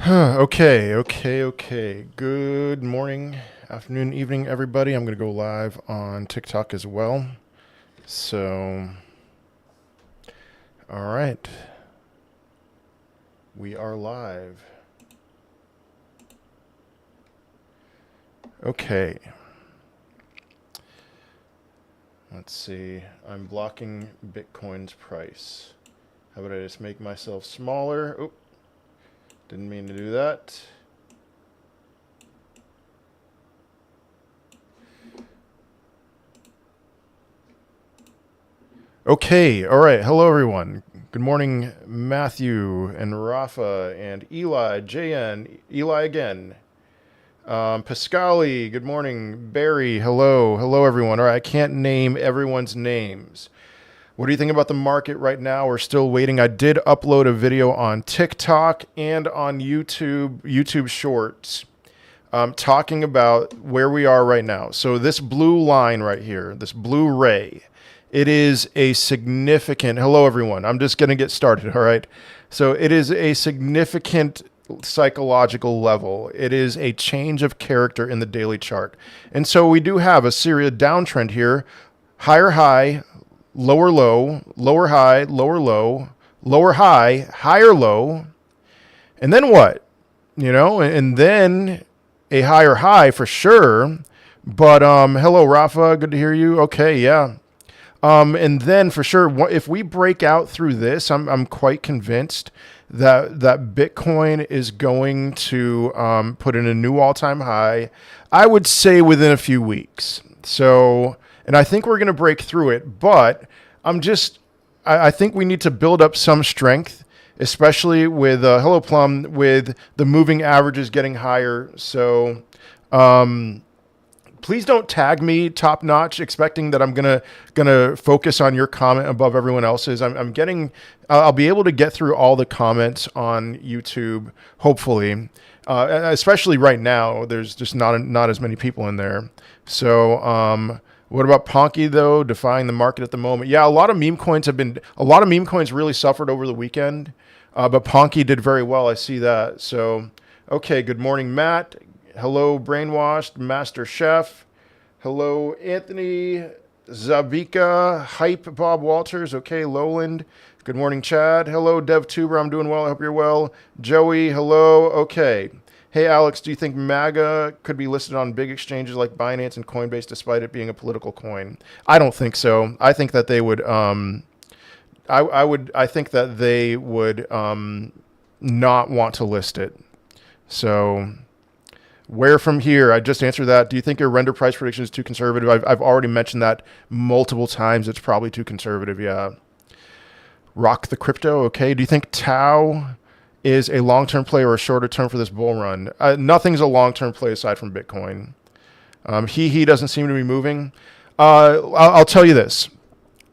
Okay. Good morning, afternoon, evening, everybody. I'm going to go live on TikTok as well. So, all right. We are live. Okay. Let's see. I'm blocking Bitcoin's price. How about I just make myself smaller? Oh, didn't mean to do that. Okay, all right. Hello, everyone. Good morning, Matthew and Rafa and Eli, JN, Eli again. Pascali, good morning. Barry, hello, everyone. All right, I can't name everyone's names. What do you think about the market right now? We're still waiting. I did upload a video on TikTok and on YouTube Shorts, talking about where we are right now. So this blue line right here, this blue ray, it is a significant, hello everyone, I'm just going to get started, all right? So it is a significant psychological level. It is a change of character in the daily chart. And so we do have a serious downtrend here, higher high, lower low, lower high, lower low, lower high, higher low, and then what? You know, and then a higher high for sure. But hello, Rafa, good to hear you. Okay, yeah. And then for sure, if we break out through this, I'm quite convinced that Bitcoin is going to put in a new all-time high. I would say within a few weeks. So, and I think we're going to break through it. But I think we need to build up some strength, especially with hello Plum, with the moving averages getting higher. So. Please don't tag me top notch, expecting that I'm gonna focus on your comment above everyone else's. I'll be able to get through all the comments on YouTube, hopefully. Especially right now, there's just not as many people in there. So, what about Ponky though? Defying the market at the moment. Yeah, a lot of meme coins really suffered over the weekend, but Ponky did very well. I see that. So, okay. Good morning, Matt. Hello, Brainwashed, Master Chef. Hello, Anthony, Zavika, Hype, Bob Walters. Okay, Lowland. Good morning, Chad. Hello, DevTuber. I'm doing well. I hope you're well. Joey, hello. Okay. Hey, Alex, do you think MAGA could be listed on big exchanges like Binance and Coinbase despite it being a political coin? I don't think so. I think that they would, I think that they would not want to list it. So... where from here? I just answered that. Do you think your render price prediction is too conservative? I've already mentioned that multiple times. It's probably too conservative, yeah. Rock the crypto, okay. Do you think Tau is a long-term play or a shorter term for this bull run? Nothing's a long-term play aside from Bitcoin. HEEHEE doesn't seem to be moving. I'll tell you this.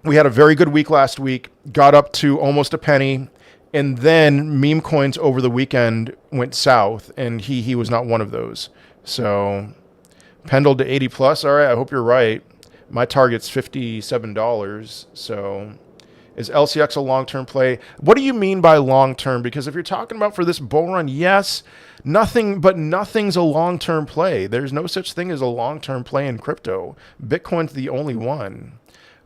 We had a very good week last week, got up to almost a penny, and then meme coins over the weekend went south, and he was not one of those. So Pendle to 80 plus. All right, I hope you're right. My target's $57. So is LCX a long-term play? What do you mean by long-term? Because if you're talking about for this bull run, yes, nothing's a long-term play. There's no such thing as a long-term play in crypto. Bitcoin's the only one.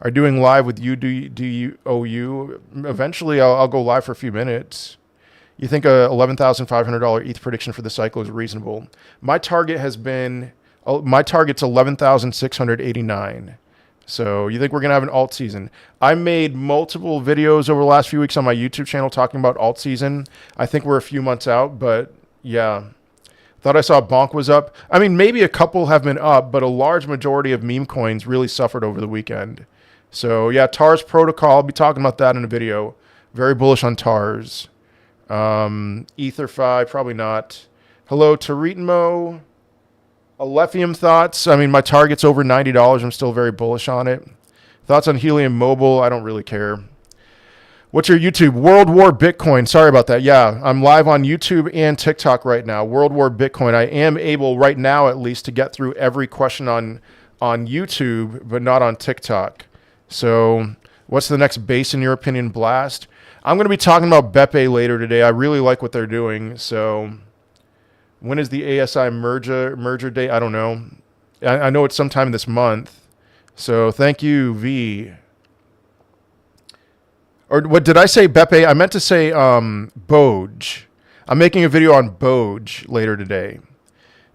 Are doing live with you, do you owe you? Eventually, I'll go live for a few minutes. You think a $11,500 ETH prediction for the cycle is reasonable? My target's 11,689. So you think we're gonna have an alt season? I made multiple videos over the last few weeks on my YouTube channel talking about alt season. I think we're a few months out, but yeah. Thought I saw Bonk was up. I mean, maybe a couple have been up, but a large majority of meme coins really suffered over the weekend. So yeah, TARS protocol, I'll be talking about that in a video. Very bullish on TARS. EtherFi, probably not. Hello, Taritmo. Alephium thoughts. I mean, my target's over $90. I'm still very bullish on it. Thoughts on Helium Mobile, I don't really care. What's your YouTube? World War Bitcoin. Sorry about that. Yeah, I'm live on YouTube and TikTok right now. World War Bitcoin. I am able right now at least to get through every question on YouTube, but not on TikTok. So what's the next base in your opinion blast? I'm going to be talking about Pepe later today. I really like what they're doing. So When is the ASI merger date? I don't know. I know it's sometime this month. So thank you, V. Or what did I say, Pepe? I meant to say Boj. I'm making a video on Boj later today.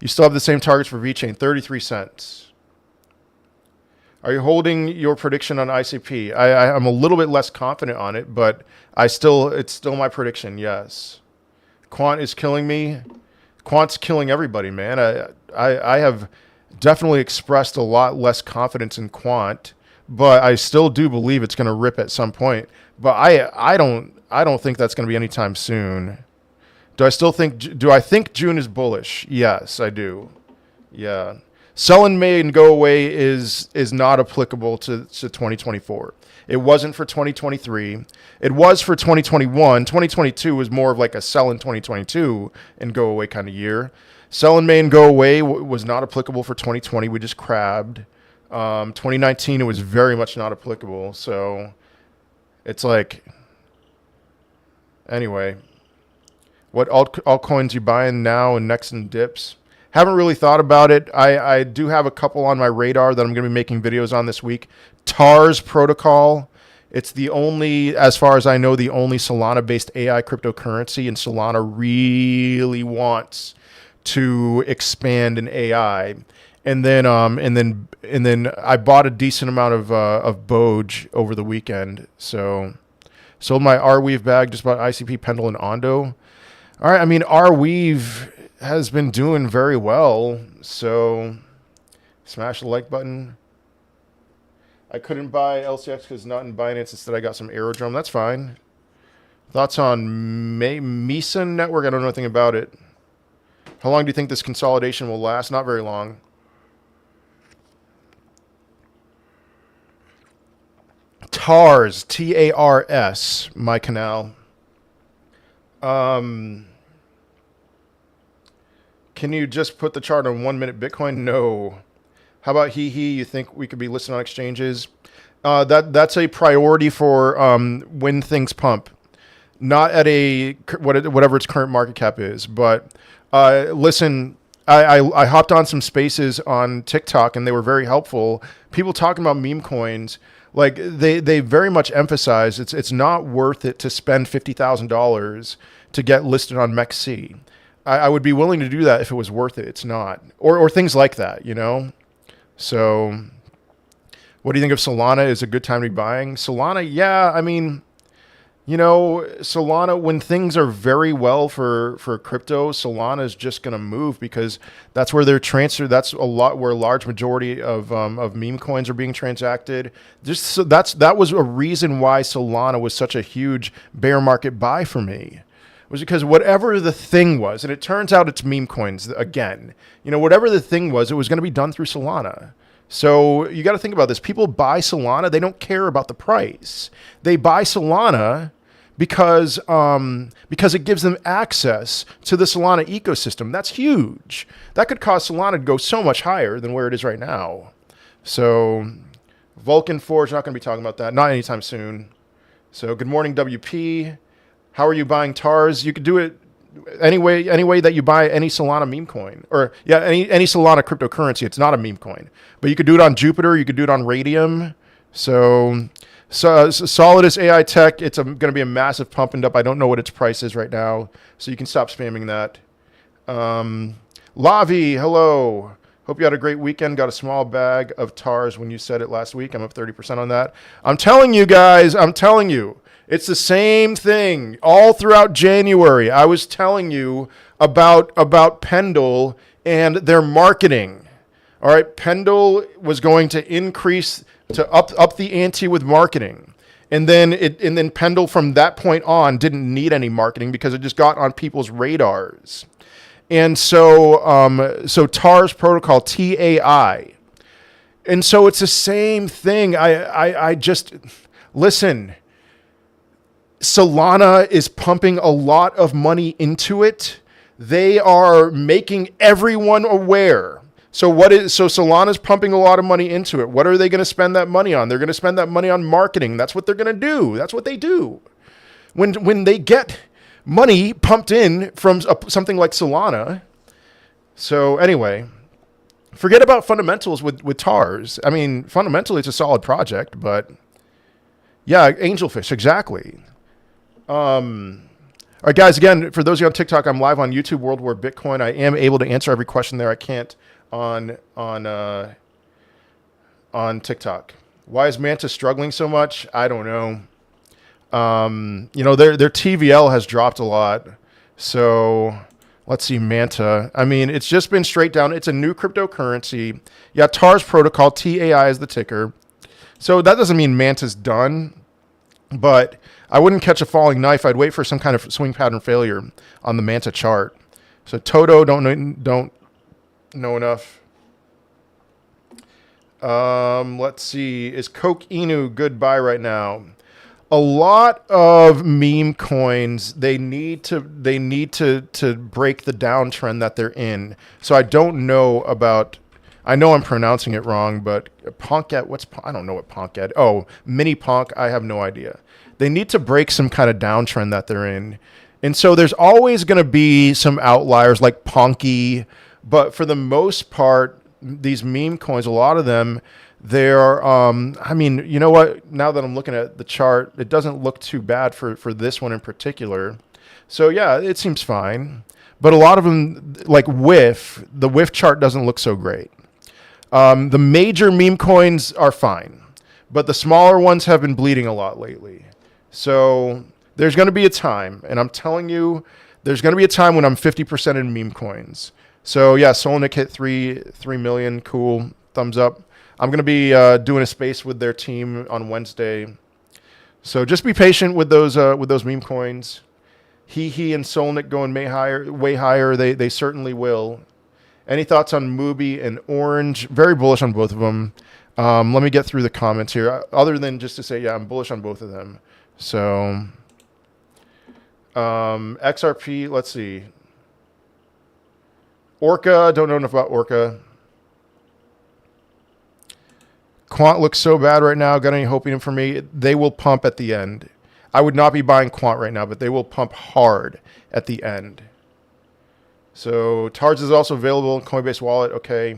You still have the same targets for VeChain, 33 cents. Are you holding your prediction on ICP? I'm a little bit less confident on it, but it's still my prediction, yes. Quant is killing me. Quant's killing everybody, man. I have definitely expressed a lot less confidence in Quant, but I still do believe it's going to rip at some point. But I don't think that's going to be anytime soon. Do I think June is bullish? Yes, I do. Yeah. Sell in May and go away is not applicable to 2024. It wasn't for 2023. It was for 2021. 2022 was more of like a sell in 2022 and go away kind of year. Sell in May and go away was not applicable for 2020. We just crabbed. 2019, it was very much not applicable. So it's like, anyway, what altcoins you buying now and next in dips? Haven't really thought about it. I do have a couple on my radar that I'm going to be making videos on this week. TARS protocol. It's the only, as far as I know, the only Solana-based AI cryptocurrency, and Solana really wants to expand in AI. And then I bought a decent amount of Boj over the weekend. So sold my Arweave bag, just bought ICP, Pendle, and Ondo. All right, I mean, Arweave has been doing very well, so smash the like button. I couldn't buy LCX because not in Binance. Instead, I got some Aerodrome. That's fine. Thoughts on Meson Network? I don't know anything about it. How long do you think this consolidation will last? Not very long. TARS, T-A-R-S, my canal. Can you just put the chart on 1 minute Bitcoin? No. How about HEEHEE? You think we could be listed on exchanges? That's a priority for when things pump, not at whatever its current market cap is. But listen, I hopped on some spaces on TikTok and they were very helpful. People talking about meme coins, like they very much emphasize it's not worth it to spend $50,000 to get listed on MEXC. I would be willing to do that if it was worth it. It's not, or things like that, you know. So, what do you think of Solana? Is a good time to be buying Solana? Yeah, I mean, you know, Solana, when things are very well for crypto, Solana is just going to move because that's where they're transferred. That's where a large majority of meme coins are being transacted. That was a reason why Solana was such a huge bear market buy for me. Was because whatever the thing was, and it turns out it's meme coins again, you know, whatever the thing was, it was going to be done through Solana. So you got to think about this. People buy Solana. They don't care about the price. They buy Solana because it gives them access to the Solana ecosystem. That's huge. That could cause Solana to go so much higher than where it is right now. So Vulcan Forge, not going to be talking about that. Not anytime soon. So good morning, WP. How are you buying TARS? You could do it any way that you buy any Solana meme coin, or yeah, any Solana cryptocurrency. It's not a meme coin, but you could do it on Jupiter. You could do it on Radium. So Solidus AI Tech. It's going to be a massive pump and up. I don't know what its price is right now, so you can stop spamming that. Lavi, hello. Hope you had a great weekend. Got a small bag of TARS when you said it last week. I'm up 30% on that. I'm telling you guys. I'm telling you. It's the same thing all throughout January. I was telling you about Pendle and their marketing. All right, Pendle was going to increase to up the ante with marketing, and then Pendle from that point on didn't need any marketing because it just got on people's radars. And so TARS protocol, TAI, and so it's the same thing. I just listen. Solana is pumping a lot of money into it. They are making everyone aware. So Solana's pumping a lot of money into it. What are they going to spend that money on? They're going to spend that money on marketing. That's what they're going to do. That's what they do. When they get money pumped in from something like Solana, So anyway, forget about fundamentals with TARS. I mean, fundamentally, it's a solid project, but yeah, Angelfish, exactly. All right, guys, again, for those of you on TikTok, I'm live on YouTube, World War Bitcoin. I am able to answer every question there. I can't on TikTok. Why is Manta struggling so much? I don't know. You know, their TVL has dropped a lot. So let's see, Manta. I mean, it's just been straight down. It's a new cryptocurrency. Yeah, TARS protocol, TAI is the ticker. So that doesn't mean Manta's done, but I wouldn't catch a falling knife. I'd wait for some kind of swing pattern failure on the Manta chart. So Toto, don't know enough. Let's see. Is Coke Inu good buy right now? A lot of meme coins, they need to break the downtrend that they're in. So I don't know about, I know I'm pronouncing it wrong, but Ponket, I don't know what Ponket. Oh, Mini Ponk, I have no idea. They need to break some kind of downtrend that they're in. And so there's always going to be some outliers like Ponky, but for the most part, these meme coins, a lot of them, they're, I mean, you know what? Now that I'm looking at the chart, it doesn't look too bad for this one in particular. So yeah, it seems fine. But a lot of them, like the WIF chart doesn't look so great. The major meme coins are fine, but the smaller ones have been bleeding a lot lately. So there's going to be a time, and I'm telling you, there's going to be a time when I'm 50% in meme coins. So yeah, Solnick hit 3 million. Cool. Thumbs up. I'm going to be doing a space with their team on Wednesday. So just be patient with those meme coins. HEEHEE and Solnick going way higher. They certainly will. Any thoughts on Mubi and Orange? Very bullish on both of them. Let me get through the comments here. Other than just to say, yeah, I'm bullish on both of them. So XRP, let's see. Orca, don't know enough about Orca. Quant looks so bad right now. Got any hope in it for me? They will pump at the end. I would not be buying Quant right now, but they will pump hard at the end. So TARS is also available in Coinbase Wallet. Okay.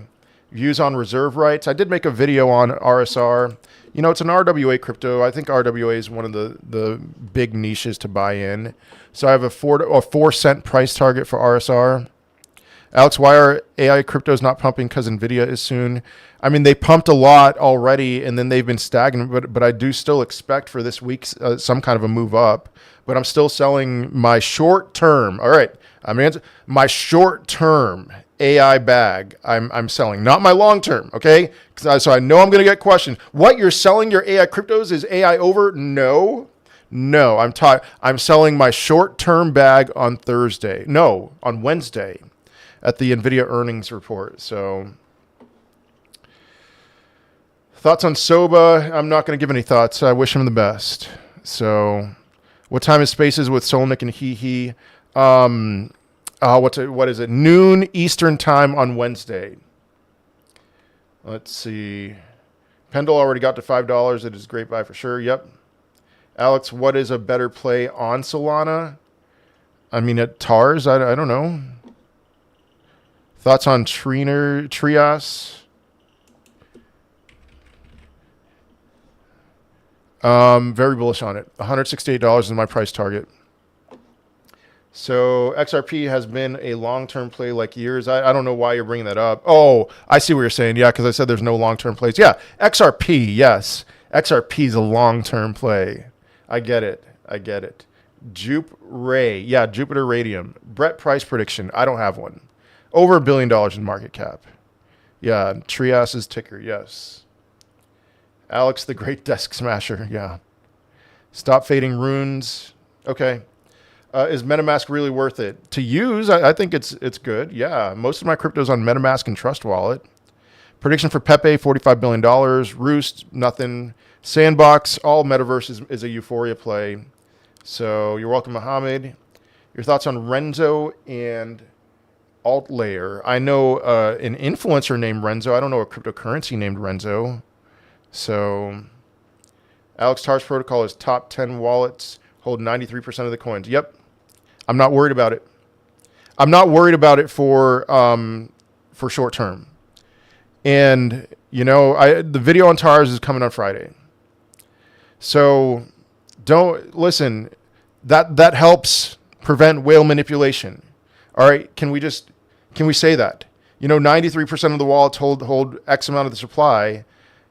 Views on reserve rights. I did make a video on RSR. You know, it's an RWA crypto. I think RWA is one of the big niches to buy in. So I have a 4-cent price target for RSR. Alex, why are AI cryptos not pumping? Because NVIDIA is soon. I mean, they pumped a lot already, and then they've been stagnant. But I do still expect for this week some kind of a move up. But I'm still selling my short term. All right, I mean, my short term AI bag. I'm selling, not my long term. Okay, so I know I'm going to get questioned. What, you're selling your AI cryptos? Is AI over? No. I'm selling my short term bag on Thursday. No, on Wednesday, at the NVIDIA earnings report. So thoughts on Soba? I'm not going to give any thoughts. I wish him the best. So what time is Spaces with Solnick and HEEHEE? What is it? Noon Eastern time on Wednesday. Let's see. Pendle already got to $5. It is a great buy for sure. Yep. Alex, what is a better play on Solana? I mean, at TARS, I don't know. Thoughts on Trias? Very bullish on it. $168 is my price target. So XRP has been a long-term play like years. I don't know why you're bringing that up. Oh, I see what you're saying. Yeah, because I said there's no long-term plays. Yeah, XRP, yes. XRP is a long-term play. I get it. Jupe Ray. Yeah, Jupiter Radium. Brett price prediction. I don't have one. Over $1 billion in market cap. Yeah, Trias's ticker, yes. Alex the Great Desk Smasher, yeah. Stop fading runes. Okay. Is MetaMask really worth it? To use, I think it's good. Yeah, most of my crypto's on MetaMask and Trust Wallet. Prediction for Pepe, $45 billion. Roost, nothing. Sandbox, all metaverse is a euphoria play. So you're welcome, Mohammed. Your thoughts on Renzo and Alt Layer? I know an influencer named Renzo. I don't know a cryptocurrency named Renzo. So Alex, TARS protocol is top 10 wallets, hold 93% of the coins. Yep. I'm not worried about it. I'm not worried about it for short term. And you know, the video on TARS is coming on Friday. So don't listen. That helps prevent whale manipulation. All right, can we say that? You know, 93% of the wallets hold X amount of the supply.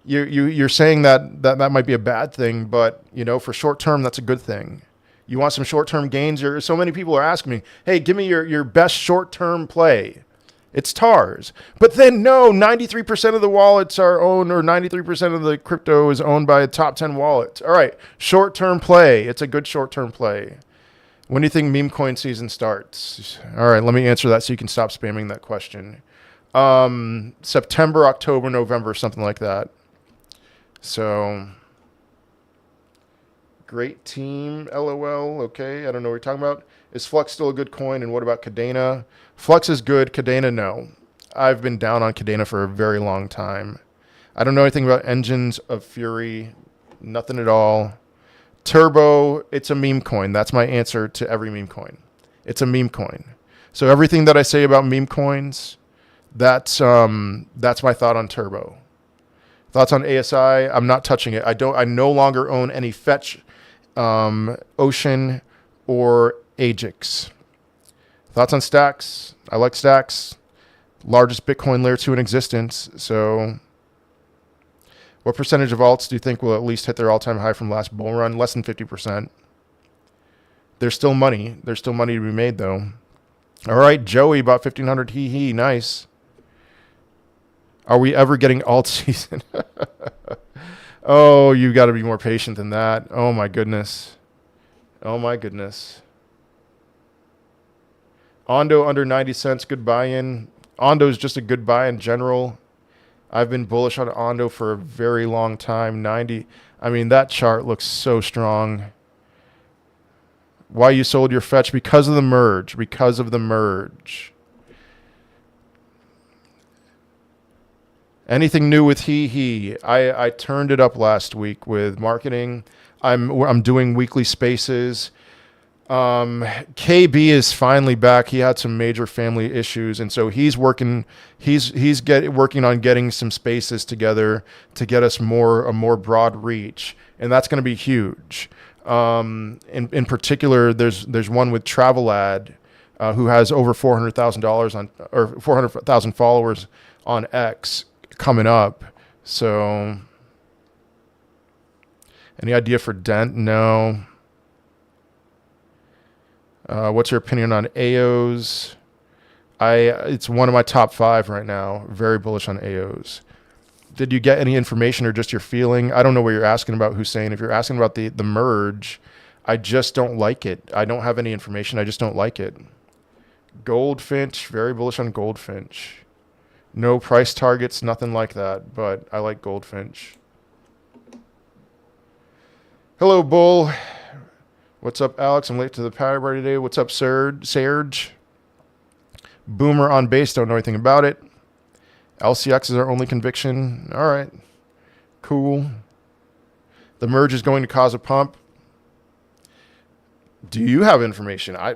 You're saying that might be a bad thing, but you know, for short term, that's a good thing. You want some short term gains? So many people are asking me, hey, give me your best short term play. It's TARS. But then no, 93% of the wallets are owned, or 93% of the crypto is owned by a top 10 wallets. All right, short term play. It's a good short term play. When do you think meme coin season starts? All right, let me answer that so you can stop spamming that question. September, October, November, something like that. So, great team, LOL. Okay, I don't know what you're talking about. Is Flux still a good coin? And what about Cardano? Flux is good. Cardano, no. I've been down on Cardano for a very long time. I don't know anything about Engines of Fury. Nothing at all. Turbo, it's a meme coin. That's my answer to every meme coin. It's a meme coin. So everything that I say about meme coins, that's my thought on Turbo. Thoughts on ASI? I'm not touching it. I no longer own any Fetch, Ocean, or Ajax. Thoughts on Stacks? I like Stacks. Largest Bitcoin layer 2 in existence. So what percentage of alts do you think will at least hit their all-time high from last bull run? Less than 50%. There's still money. There's still money to be made, though. All right, Joey, about 1,500 HEEHEE. Nice. Are we ever getting alt season? Oh, you got to be more patient than that. Oh, my goodness. Oh, my goodness. Ondo under 90 cents, good buy-in. Ondo is just a good buy in general. I've been bullish on Ondo for a very long time. 90. I mean, that chart looks so strong. Why you sold your Fetch? Because of the merge. Because of the merge. Anything new with HEEHEE? I turned it up last week with marketing. I'm doing weekly spaces. KB is finally back. He had some major family issues, and so he's working. He's working on getting some spaces together to get us a more broad reach, and that's going to be huge. In particular, there's one with Travelad, who has over $400,000 on, or 400,000 followers on X coming up. So, any idea for Dent? No. What's your opinion on AOs? It's one of my top 5 right now. Very bullish on AOs. Did you get any information or just your feeling? I don't know what you're asking about, Hussein. If you're asking about the merge, I just don't like it. I don't have any information. I just don't like it. Goldfinch, very bullish on Goldfinch. No price targets, nothing like that, but I like Goldfinch. Hello, Bull. What's up, Alex? I'm late to the party today. What's up, Serge? Boomer on base, don't know anything about it. LCX is our only conviction. All right. Cool. The merge is going to cause a pump. Do you have information? I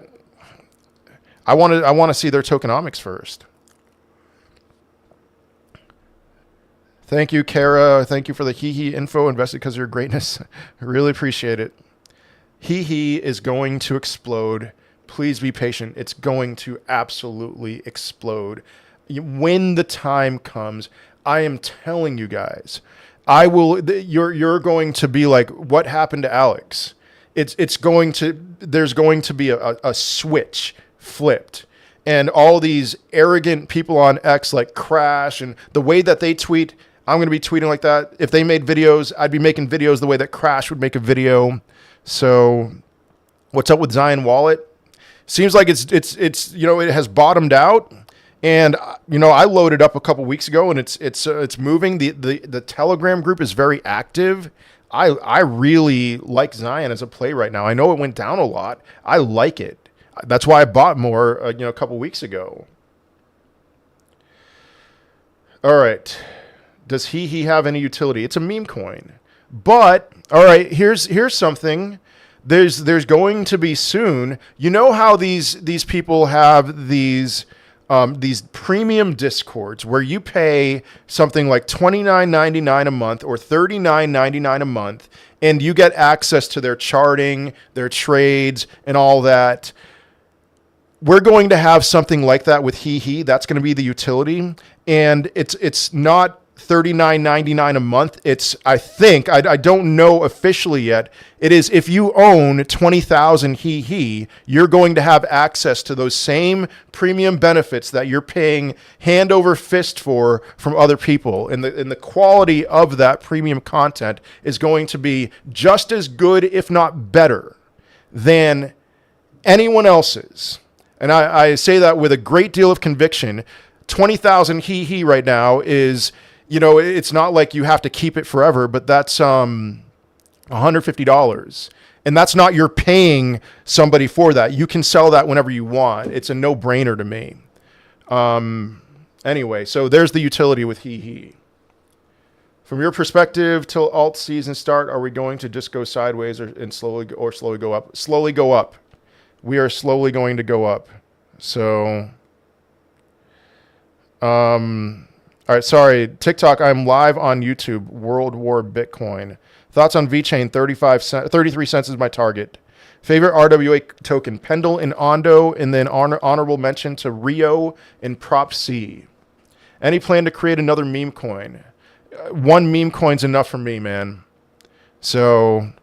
want to see their tokenomics first. Thank you, Kara. Thank you for the HEEHEE info. Invested because of your greatness. I really appreciate it. HEEHEE is going to explode. Please be patient. It's going to absolutely explode. When the time comes, I am telling you guys, I will. You're going to be like, what happened to Alex? There's going to be a switch flipped, and all these arrogant people on X like Crash and the way that they tweet. I'm going to be tweeting like that. If they made videos, I'd be making videos the way that Crash would make a video. So, what's up with Zion Wallet? Seems like it's it has bottomed out. And I loaded up a couple weeks ago, and it's moving. The Telegram group is very active. I really like Zion as a play right now. I know it went down a lot. I like it. That's why I bought more a couple weeks ago. All right. Does HEEHEE have any utility? It's a meme coin. But all right, here's something There's going to be soon. You know how these people have these premium discords where you pay something like $29.99 a month or $39.99 a month, and you get access to their charting, their trades, and all that. We're going to have something like that with HEEHEE. That's going to be the utility, and it's not $39.99 a month. It's, I think, I don't know officially yet. It is, if you own 20,000 HEEHEE, you're going to have access to those same premium benefits that you're paying hand over fist for from other people. And the quality of that premium content is going to be just as good, if not better, than anyone else's. And I say that with a great deal of conviction. 20,000 HEEHEE right now is, you know, it's not like you have to keep it forever, but that's $150. And that's not you're paying somebody for that. You can sell that whenever you want. It's a no-brainer to me. Anyway, so there's the utility with HEEHEE. From your perspective, till alt season start, are we going to just go sideways and slowly go up? Slowly go up. We are slowly going to go up. So, all right, sorry, TikTok, I'm live on YouTube, World War Bitcoin. Thoughts on VeChain, 33 cents is my target. Favorite RWA token, Pendle and Ondo, and then honorable mention to Rio and Prop C. Any plan to create another meme coin? One meme coin's enough for me, man. So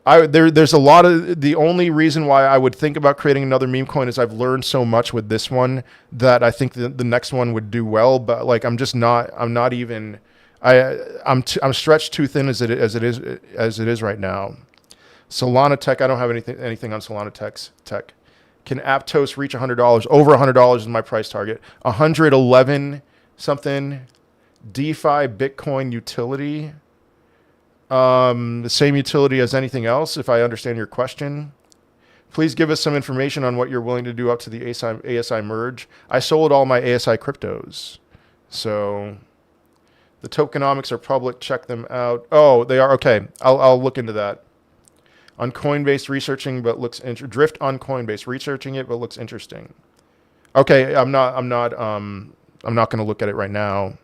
there's a lot of, the only reason why I would think about creating another meme coin is I've learned so much with this one that I think the next one would do well, but like I'm stretched too thin as it is right now. Solana Tech, I don't have anything on Solana Tech. Can Aptos reach $100? Over $100 is my price target. 111 something. DeFi Bitcoin utility. The same utility as anything else, if I understand your question. Please give us some information on what you're willing to do up to the ASI merge. I sold all my ASI cryptos. So the tokenomics are public. Check them out. Oh, they are? Okay. I'll look into that. On Coinbase researching, but looks Drift on Coinbase researching it, but looks interesting. Okay. I'm not going to look at it right now.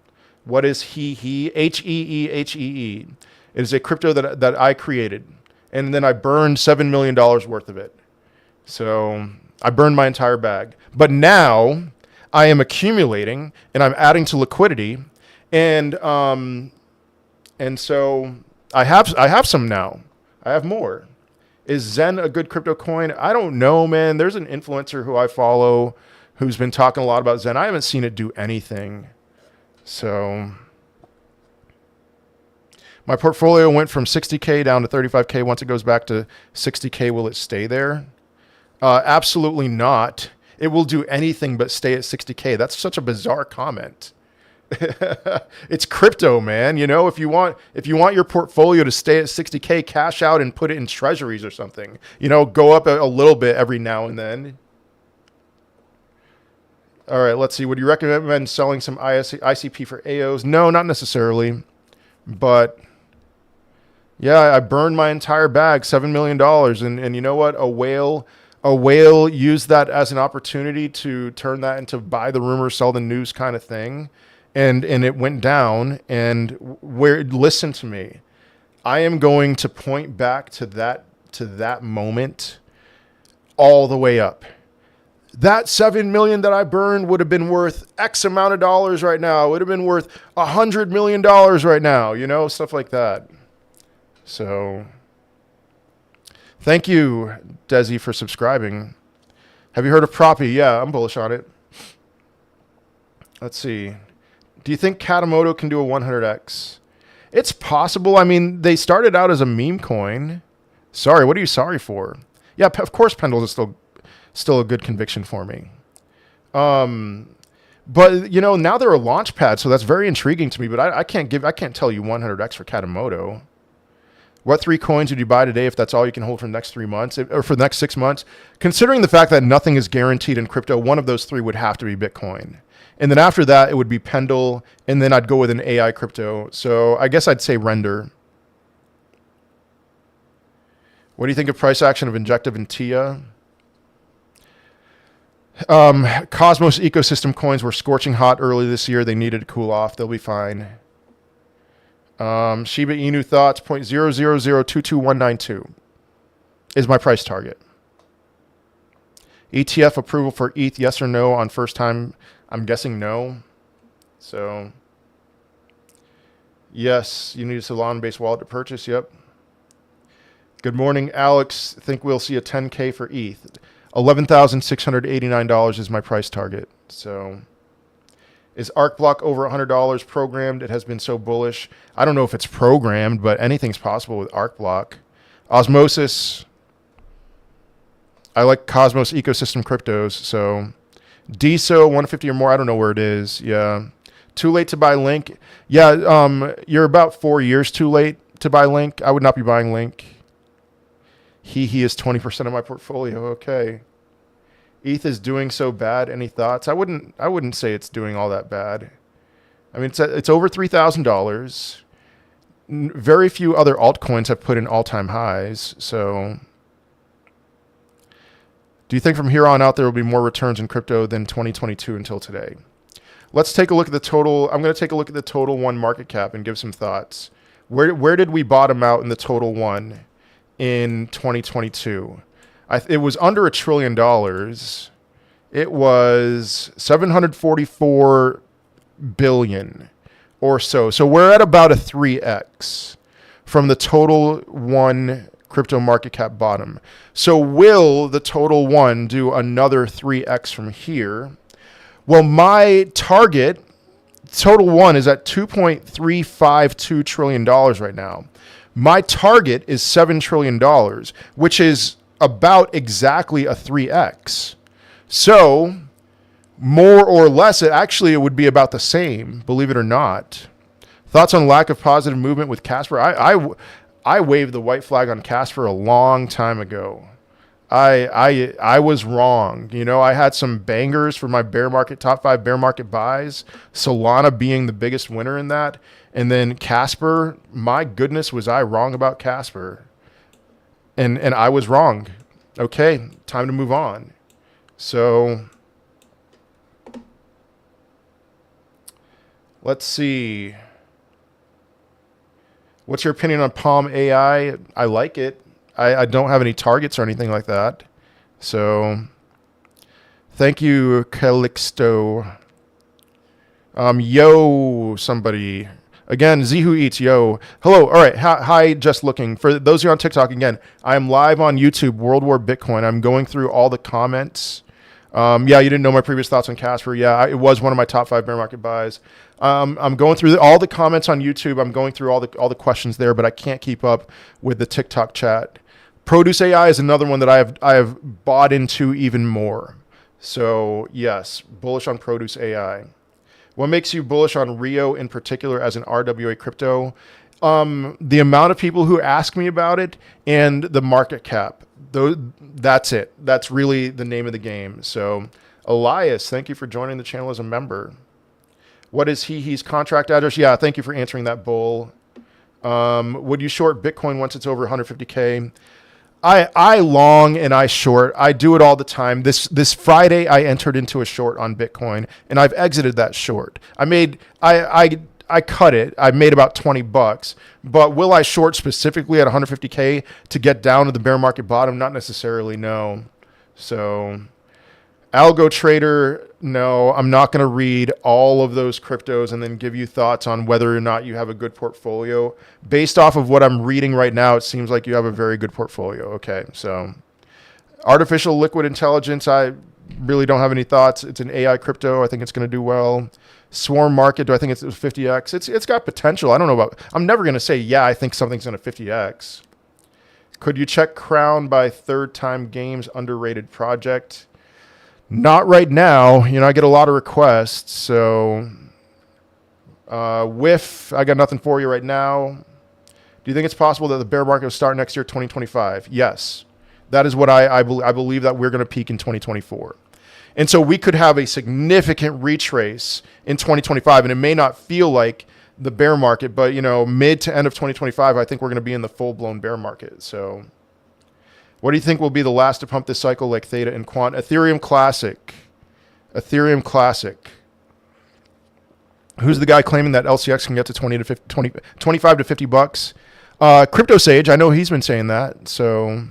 What is HEEHEE? HEEHEE. It is a crypto that I created, and then I burned $7 million worth of it. So I burned my entire bag. But now I am accumulating, and I'm adding to liquidity, and so I have some now. I have more. Is Zen a good crypto coin? I don't know, man. There's an influencer who I follow who's been talking a lot about Zen. I haven't seen it do anything. So my portfolio went from 60K down to 35K. Once it goes back to 60K, will it stay there? Absolutely not. It will do anything but stay at 60K. That's such a bizarre comment. It's crypto, man. You know, if you want your portfolio to stay at 60K, cash out and put it in treasuries or something. You know, go up a little bit every now and then. All right, let's see. Would you recommend selling some ICP for AOs? No, not necessarily. But yeah, I burned my entire bag, $7 million. And you know what? A whale used that as an opportunity to turn that into buy the rumor, sell the news kind of thing. And it went down. And listen to me. I am going to point back to that moment all the way up. That $7 million that I burned would have been worth X amount of dollars right now. It would have been worth $100 million right now, you know, stuff like that. So thank you, Desi, for subscribing. Have you heard of Proppy? Yeah, I'm bullish on it. Let's see. Do you think Katamoto can do a 100x? It's possible. I mean, they started out as a meme coin. Sorry, what are you sorry for? Yeah, of course Pendle is still a good conviction for me. But you know, now they're a launch pad, so that's very intriguing to me, but I can't tell you 100x for Katamoto. What 3 coins would you buy today if that's all you can hold for the next 3 months or for the next 6 months? Considering the fact that nothing is guaranteed in crypto, one of those 3 would have to be Bitcoin. And then after that, it would be Pendle, and then I'd go with an AI crypto. So I guess I'd say Render. What do you think of price action of Injective and TIA? Cosmos ecosystem coins were scorching hot early this year. They needed to cool off. They'll be fine. Shiba Inu thoughts, 0.000229192 is my price target. ETF approval for ETH, yes or no on first time? I'm guessing no. So, yes, you need a Solana-based wallet to purchase. Yep. Good morning, Alex. Think we'll see a 10K for ETH. $11,689 is my price target. So, is ArcBlock over $100 programmed? It has been so bullish. I don't know if it's programmed, but anything's possible with ArcBlock. Osmosis. I like Cosmos ecosystem cryptos. So, DSO 150 or more. I don't know where it is. Yeah. Too late to buy Link. Yeah. You're about 4 years too late to buy Link. I would not be buying Link. HEEHEE is 20% of my portfolio. Okay. ETH is doing so bad. Any thoughts? I wouldn't say it's doing all that bad. I mean, it's over $3,000. Very few other altcoins have put in all-time highs. So, do you think from here on out there will be more returns in crypto than 2022 until today? Let's take a look at the total. I'm going to take a look at the total one market cap and give some thoughts. Where did we bottom out in the total one in 2022? It was under $1 trillion. It was 744 billion or so. So we're at about a 3x from the total one crypto market cap bottom. So will the total one do another 3x from here? Well, my target, total one, is at $2.352 trillion right now. My target is $7 trillion, which is about exactly a 3x. So more or less, it would be about the same, believe it or not. Thoughts on lack of positive movement with Casper? I waved the white flag on Casper a long time ago. I was wrong. You know, I had some bangers for my bear market, top 5 bear market buys, Solana being the biggest winner in that. And then Casper, my goodness, was I wrong about Casper. And I was wrong. Okay, time to move on. So, let's see. What's your opinion on Palm AI? I like it. I don't have any targets or anything like that. So, thank you, Calixto. Yo, somebody. Again, Zihu Eats, yo. Hello, all right, hi, just looking. For those of you on TikTok, again, I am live on YouTube, World War Bitcoin. I'm going through all the comments. Yeah, you didn't know my previous thoughts on Casper. Yeah, it was one of my top 5 bear market buys. I'm going through all the comments on YouTube. I'm going through all the questions there, but I can't keep up with the TikTok chat. Produce AI is another one that I have bought into even more. So yes, bullish on Produce AI. What makes you bullish on Rio in particular as an RWA crypto? The amount of people who ask me about it and the market cap. That's it. That's really the name of the game. So Elias, thank you for joining the channel as a member. What is HEEHEE's contract address? Yeah, thank you for answering that, Bull. Would you short Bitcoin once it's over 150K? I long and I short. I do it all the time. This Friday, I entered into a short on Bitcoin, and I've exited that short. I cut it. I made about $20, but will I short specifically at 150K to get down to the bear market bottom? Not necessarily, no. So, Algo Trader, no, I'm not going to read all of those cryptos and then give you thoughts on whether or not you have a good portfolio. Based off of what I'm reading right now, it seems like you have a very good portfolio. Okay, so artificial liquid intelligence, I really don't have any thoughts. It's an AI crypto. I think it's going to do well. Swarm market, do I think it's 50x? It's got potential. I don't know about, I'm never going to say, yeah, I think something's going to 50x. Could you check Crown by Third Time Games underrated project? Not right now. You know, I get a lot of requests. So, Whiff, I got nothing for you right now. Do you think it's possible that the bear market will start next year, 2025? Yes. That is what I believe that we're going to peak in 2024. And so we could have a significant retrace in 2025, and it may not feel like the bear market, but, you know, mid to end of 2025, I think we're going to be in the full-blown bear market. So What do you think will be the last to pump this cycle like Theta and Quant? Ethereum Classic. Ethereum Classic. Who's the guy claiming that LCX can get to 25 to 50 bucks? Crypto Sage. I know he's been saying that. So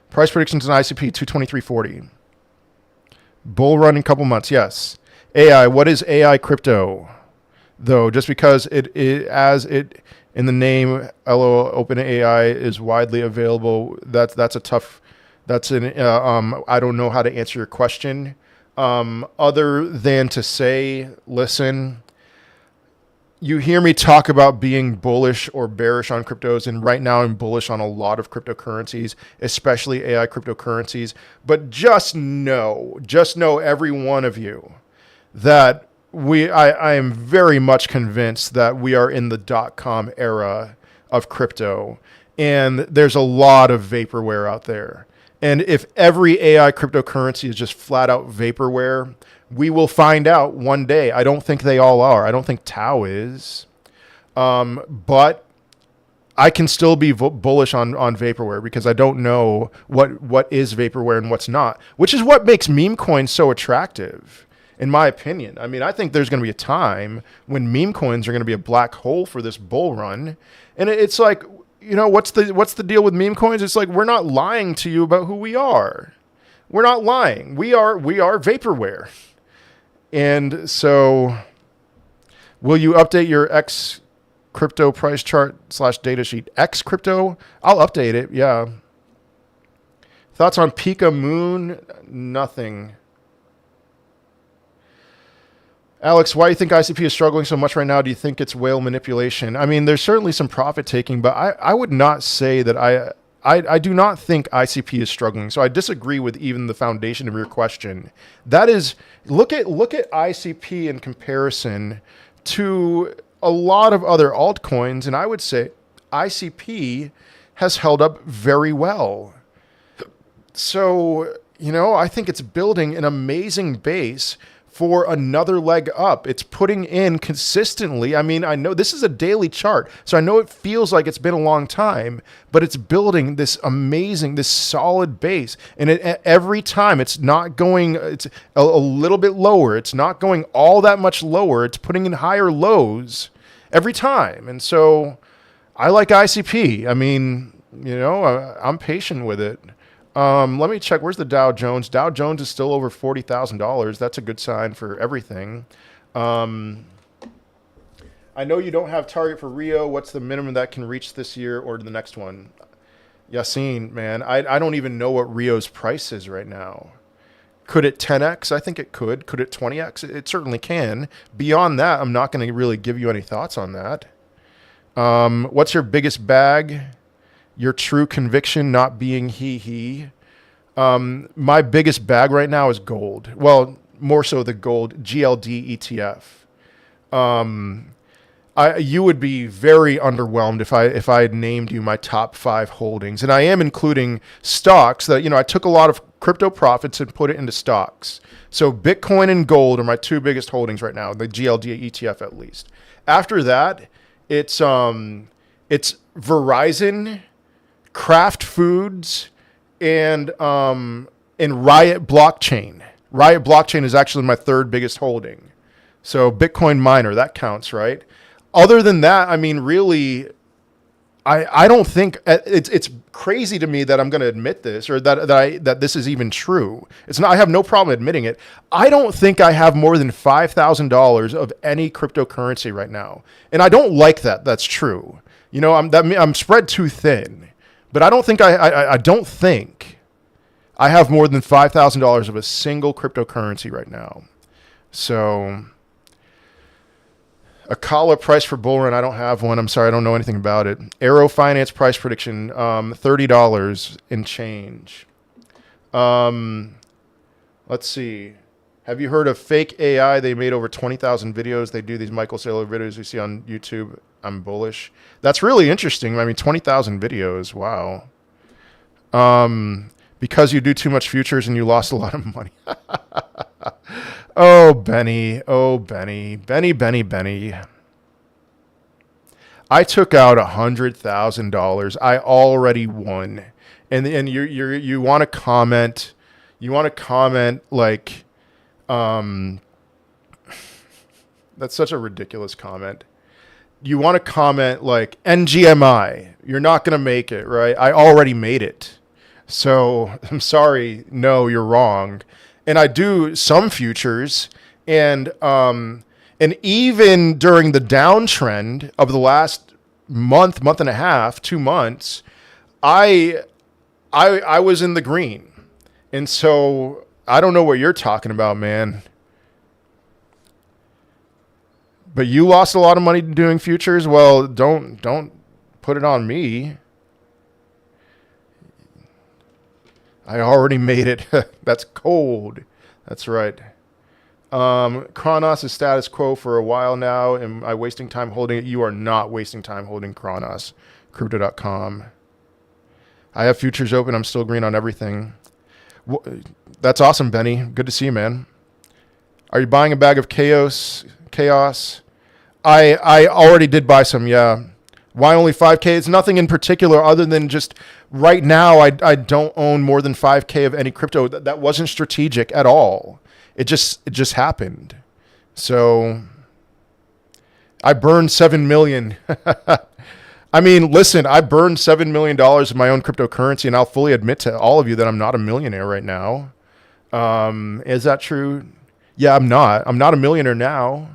price predictions in ICP 223.40. Bull run in a couple months. Yes. AI. What is AI crypto? Though just because it in the name LO OpenAI is widely available, that's a tough. That's an I don't know how to answer your question. Other than to say, listen, you hear me talk about being bullish or bearish on cryptos, and right now I'm bullish on a lot of cryptocurrencies, especially AI cryptocurrencies. But just know every one of you, that I am very much convinced that we are in the .com era of crypto, and there's a lot of vaporware out there. And if every AI cryptocurrency is just flat out vaporware, we will find out one day. I don't think they all are. I don't think Tau is. But I can still be bullish on vaporware because I don't know what is vaporware and what's not, which is what makes meme coins so attractive, in my opinion. I mean, I think there's going to be a time when meme coins are going to be a black hole for this bull run. And it's like, you know, what's the deal with meme coins? It's like, we're not lying to you about who we are. We're not lying. We are vaporware. And so will you update your X crypto price chart / data sheet? X crypto? I'll update it. Yeah. Thoughts on Pika Moon? Nothing. Alex, why do you think ICP is struggling so much right now? Do you think it's whale manipulation? I mean, there's certainly some profit taking, but I would not say that I do not think ICP is struggling. So I disagree with even the foundation of your question. That is, look at ICP in comparison to a lot of other altcoins, and I would say ICP has held up very well. So, you know, I think it's building an amazing base for another leg up. It's putting in consistently. I mean, I know this is a daily chart, so I know it feels like it's been a long time, but it's building this amazing, this solid base. And every time it's not going, it's a little bit lower. It's not going all that much lower. It's putting in higher lows every time. And so I like ICP. I mean, you know, I'm patient with it. Let me check. Where's the Dow Jones? Dow Jones is still over $40,000. That's a good sign for everything. I know you don't have target for Rio. What's the minimum that can reach this year or the next one? Yassine, man, I don't even know what Rio's price is right now. Could it 10x? I think it could. Could it 20x? It certainly can. Beyond that, I'm not going to really give you any thoughts on that. What's your biggest bag? Your true conviction not being HEEHEE. My biggest bag right now is gold. Well, more so the gold GLD ETF. You would be very underwhelmed if I had named you my top 5 holdings, and I am including stocks that, you know, I took a lot of crypto profits and put it into stocks. So Bitcoin and gold are my 2 biggest holdings right now, the GLD ETF at least. After that, it's Verizon, Kraft Foods, and Riot Blockchain. Riot Blockchain is actually my 3rd biggest holding. So Bitcoin miner, that counts, right? Other than that, I mean, really, I don't think it's crazy to me that I'm going to admit this, or that this is even true. It's not. I have no problem admitting it. I don't think I have more than $5,000 of any cryptocurrency right now, and I don't like that. That's true. You know, I'm spread too thin. But I don't think I don't think I have more than $5,000 of a single cryptocurrency right now. So a Gala price for bull run, I don't have one. I'm sorry, I don't know anything about it. Arrow Finance price prediction, $30 and change. Let's see. Have you heard of fake AI? They made over 20,000 videos. They do these Michael Saylor videos you see on YouTube. I'm bullish. That's really interesting. I mean, 20,000 videos. Wow. Because you do too much futures and you lost a lot of money. Oh, Benny. Oh, Benny. Benny. I took out $100,000. I already won. And you want to comment, like, that's such a ridiculous comment. You want to comment like NGMI, you're not going to make it, right? I already made it. So I'm sorry. No, you're wrong. And I do some futures, and even during the downtrend of the last month and a half, 2 months, I was in the green. And so I don't know what you're talking about, man. But you lost a lot of money doing futures. Well, don't put it on me. I already made it. That's cold. That's right. Kronos is status quo for a while now. Am I wasting time holding it? You are not wasting time holding Kronos. Crypto.com. I have futures open. I'm still green on everything. That's awesome, Benny. Good to see you, man. Are you buying a bag of chaos? I already did buy some, yeah. Why only 5K? It's nothing in particular other than just right now I don't own more than 5K of any crypto. That wasn't strategic at all. It just happened. So I burned $7 million. I mean, listen, I burned $7 million of my own cryptocurrency, and I'll fully admit to all of you that I'm not a millionaire right now. Is that true? Yeah, I'm not. I'm not a millionaire now.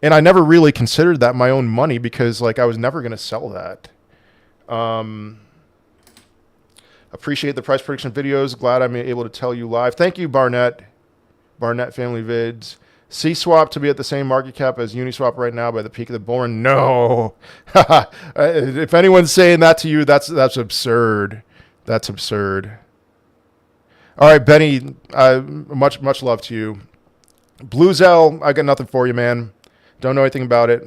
And I never really considered that my own money because, like, I was never going to sell that. Appreciate the price prediction videos. Glad I'm able to tell you live. Thank you, Barnett. Barnett Family Vids. C-Swap to be at the same market cap as Uniswap right now by the peak of the bull run. No. If anyone's saying that to you, that's absurd. That's absurd. All right, Benny, much love to you. Blue Zell, I got nothing for you, man. Don't know anything about it.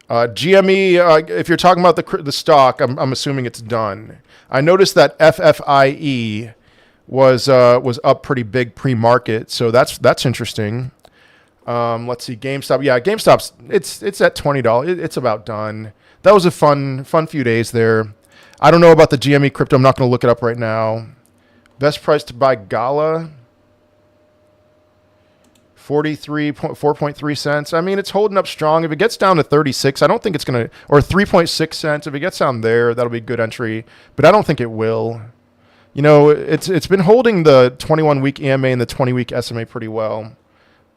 GME, if you're talking about the stock, I'm assuming it's done. I noticed that FFIE was up pretty big pre-market, so that's interesting. Let's see, GameStop. Yeah, GameStop's it's at $20. It's about done. That was a fun few days there. I don't know about the GME crypto. I'm not going to look it up right now. Best price to buy Gala. 4.3 cents. I mean, it's holding up strong. If it gets down to 36, I don't think it's going to, or 3.6 cents. If it gets down there, that'll be a good entry, but I don't think it will. You know, it's been holding the 21-week EMA and the 20-week SMA pretty well.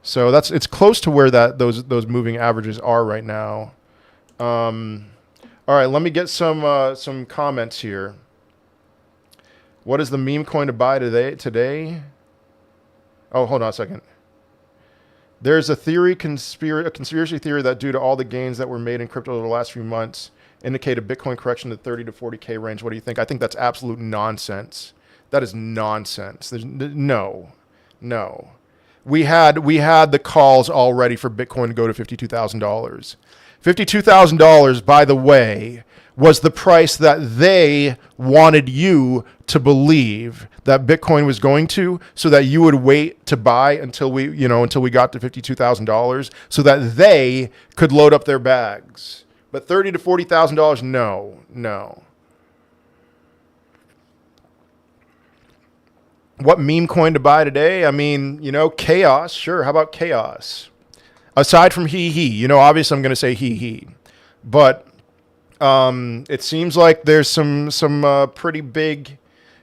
So it's close to where those moving averages are right now. All right, let me get some comments here. What is the meme coin to buy today? Oh, hold on a second. There's a conspiracy theory that due to all the gains that were made in crypto over the last few months, indicate a Bitcoin correction to 30 to 40K range. What do you think? I think that's absolute nonsense. That is nonsense. There's no. We had the calls already for Bitcoin to go to $52,000. $52,000, by the way, was the price that they wanted you to believe that Bitcoin was going to, so that you would wait to buy until we got to $52,000, so that they could load up their bags. But $30,000 to $40,000, no. What meme coin to buy today? I mean, chaos. Sure. How about chaos? Aside from HEEHEE, obviously I'm going to say HEEHEE, but it seems like there's some pretty big,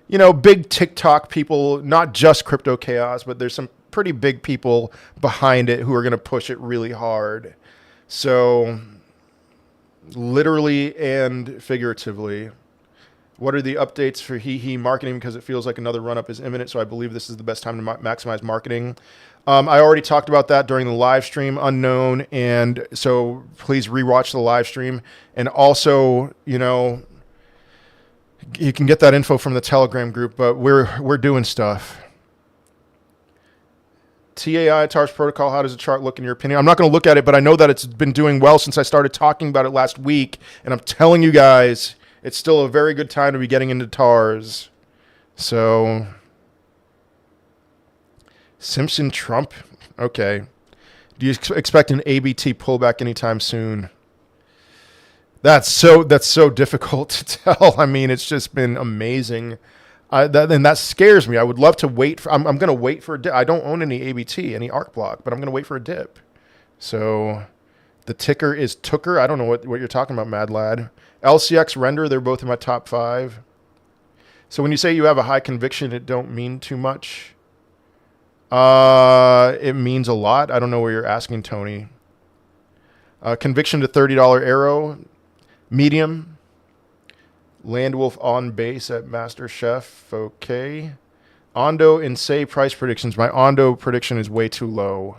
big TikTok people, not just crypto chaos, but there's some pretty big people behind it who are going to push it really hard. So literally and figuratively. What are the updates for HEEHEE marketing? Because it feels like another run-up is imminent, so I believe this is the best time to maximize marketing. I already talked about that during the live stream, unknown, and so please rewatch the live stream. And also, you can get that info from the Telegram group, but we're doing stuff. TAI, TARS protocol, how does the chart look in your opinion? I'm not going to look at it, but I know that it's been doing well since I started talking about it last week, and I'm telling you guys, it's still a very good time to be getting into TARS. So, Simpson Trump, okay. Do you expect an ABT pullback anytime soon? That's so difficult to tell. I mean, it's just been amazing. And that scares me. I would love to wait for. I'm going to wait for a dip. I don't own any ABT, any ARC block, but I'm going to wait for a dip. So the ticker is Tooker. I don't know what you're talking about, Mad Lad. LCX Render. They're both in my top 5. So when you say you have a high conviction, it don't mean too much. It means a lot. I don't know where you're asking, Tony. Conviction to $30 arrow. Medium. Landwolf on base at Master Chef. Okay. Ondo and Say price predictions. My Ondo prediction is way too low.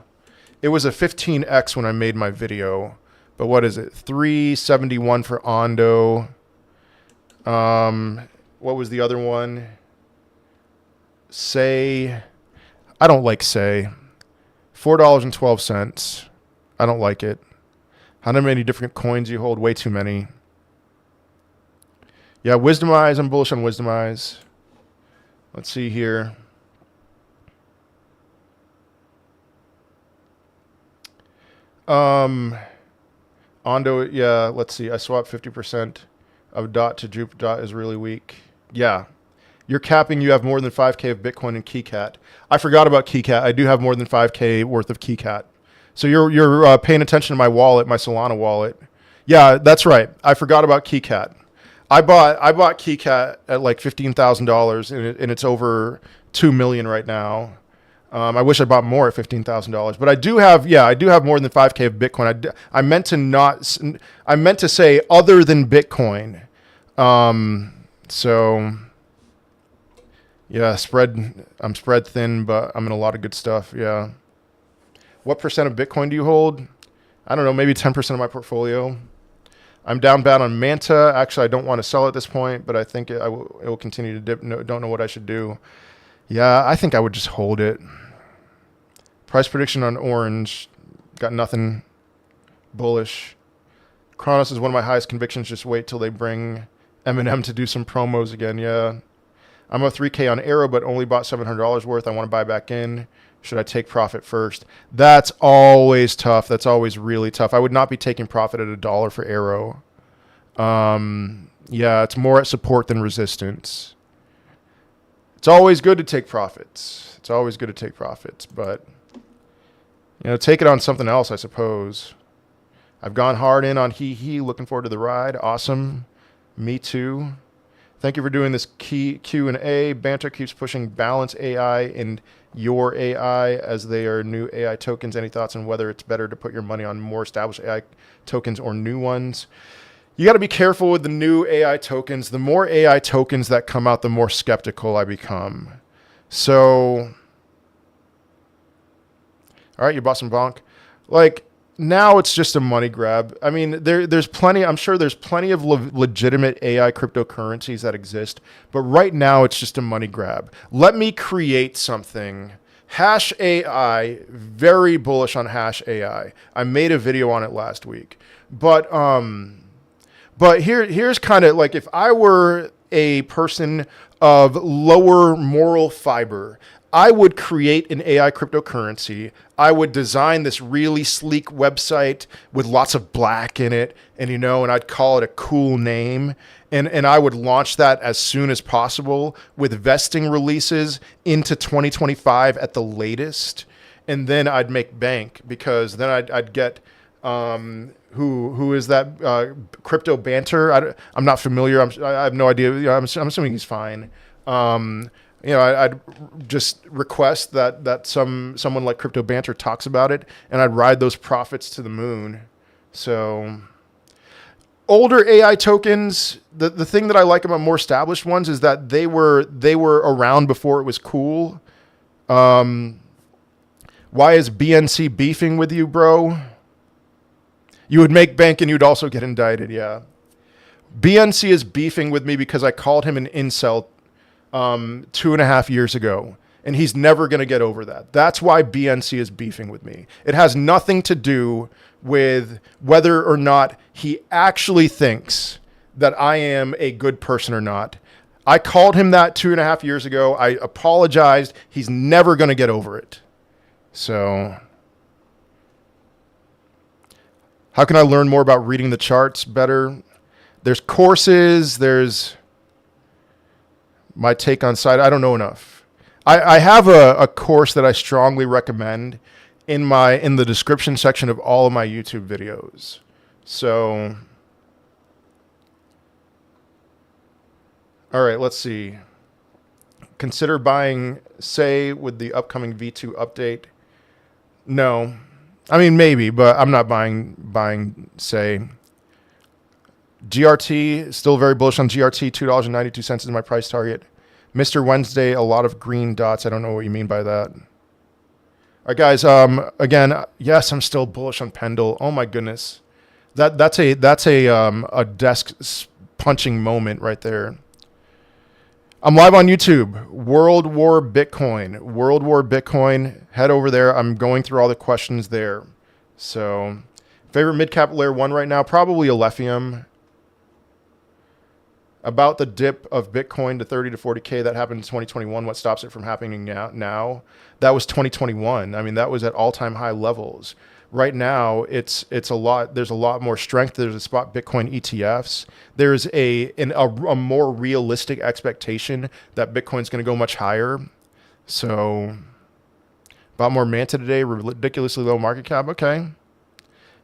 It was a 15x when I made my video. But what is it? 371 for Ondo. What was the other one? Say. I don't like Say. $4.12. I don't like it. How many different coins you hold? Way too many. Yeah, Wisdomize. I'm bullish on Wisdomize. Let's see here. Ondo, yeah, let's see. I swapped 50% of DOT to Jupe. DOT is really weak. Yeah. You're capping you have more than 5K of Bitcoin in KeyCat. I forgot about KeyCat. I do have more than 5K worth of KeyCat. So you're paying attention to my wallet, my Solana wallet. Yeah, that's right. I forgot about KeyCat. I bought KeyCat at like $15,000 and it's over 2 million right now. I wish I bought more at $15,000, but I do have more than 5K of Bitcoin. I meant to say other than Bitcoin. So yeah, I'm spread thin, but I'm in a lot of good stuff. Yeah. What percent of Bitcoin do you hold? I don't know, maybe 10% of my portfolio. I'm down bad on Manta. Actually, I don't want to sell at this point, but I think it will continue to dip. No, don't know what I should do. Yeah, I think I would just hold it. Price prediction on Orange. Got nothing. Bullish. Kronos is one of my highest convictions. Just wait till they bring Eminem to do some promos again. Yeah. I'm a 3K on Arrow, but only bought $700 worth. I want to buy back in. Should I take profit first? That's always tough. That's always really tough. I would not be taking profit at $1 for Arrow. Yeah, it's more at support than resistance. It's always good to take profits. It's always good to take profits, but take it on something else, I suppose. I've gone hard in on HEEHEE. Looking forward to the ride. Awesome. Me too. Thank you for doing this Q&A. Banter keeps pushing Balance AI and Your AI as they are new AI tokens. Any thoughts on whether it's better to put your money on more established AI tokens or new ones? You got to be careful with the new AI tokens. The more AI tokens that come out, the more skeptical I become. So, all right, you bought some bonk. Like, now it's just a money grab. I mean, there's plenty. I'm sure there's plenty of legitimate AI cryptocurrencies that exist, but right now it's just a money grab. Let me create something. Hash AI, very bullish on Hash AI. I made a video on it last week, but here's kind of like if I were a person of lower moral fiber, I would create an AI cryptocurrency. I would design this really sleek website with lots of black in it, and I'd call it a cool name, and I would launch that as soon as possible with vesting releases into 2025 at the latest, and then I'd make bank because then I'd get who is that crypto banter? I'm not familiar. I have no idea. I'm assuming he's fine. I'd just request that someone like Crypto Banter talks about it, and I'd ride those profits to the moon. So, older AI tokens, the thing that I like about more established ones is that they were around before it was cool. Why is BNC beefing with you, bro? You would make bank and you'd also get indicted, yeah. BNC is beefing with me because I called him an incel 2.5 years ago, and he's never going to get over that. That's why BNC is beefing with me. It has nothing to do with whether or not he actually thinks that I am a good person or not. I called him that 2.5 years ago. I apologized. He's never going to get over it. So, how can I learn more about reading the charts better? There's courses. There's my take on side. I don't know enough. I have a course that I strongly recommend in the description section of all of my YouTube videos. So, all right, let's see. Consider buying Say with the upcoming V2 update. No, I mean maybe, but I'm not buying Say. GRT, still very bullish on GRT. $2.92 is my price target. Mr. Wednesday, a lot of green dots. I don't know what you mean by that. All right, guys. Again, yes, I'm still bullish on Pendle. Oh my goodness, that's a desk punching moment right there. I'm live on YouTube. World War Bitcoin. World War Bitcoin. Head over there. I'm going through all the questions there. So, favorite mid-cap layer 1 right now? Probably Ethereum. About the dip of Bitcoin to 30 to 40K that happened in 2021. What stops it from happening now? That was 2021. I mean, that was at all-time high levels. Right now, it's a lot. There's a lot more strength. There's a spot Bitcoin ETFs. There's a more realistic expectation that Bitcoin's going to go much higher. So, bought more Manta today. Ridiculously low market cap. Okay.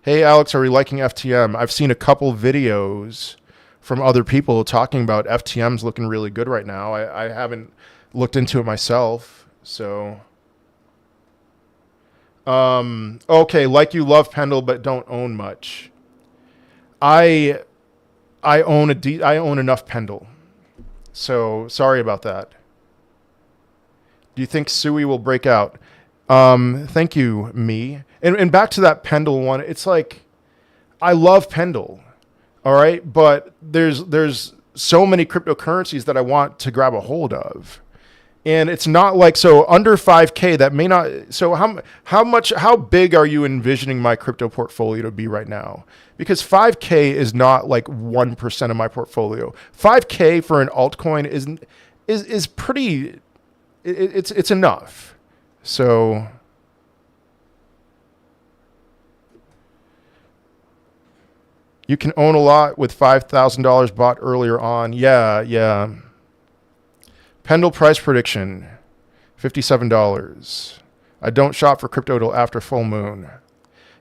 Hey, Alex, are we liking FTM? I've seen a couple videos from other people talking about FTM's looking really good right now. I haven't looked into it myself. So. Okay, like you love Pendle but don't own much. I own enough Pendle. So sorry about that. Do you think Sui will break out? Thank you, me. And back to that Pendle one, it's like I love Pendle. All right, but there's so many cryptocurrencies that I want to grab a hold of. And it's not like, so under 5K, that may not, so how big are you envisioning my crypto portfolio to be right now? Because 5K is not like 1% of my portfolio. 5K for an altcoin is pretty, it's enough. So you can own a lot with $5,000 bought earlier on. Yeah. Pendle price prediction, $57. I don't shop for crypto till after full moon.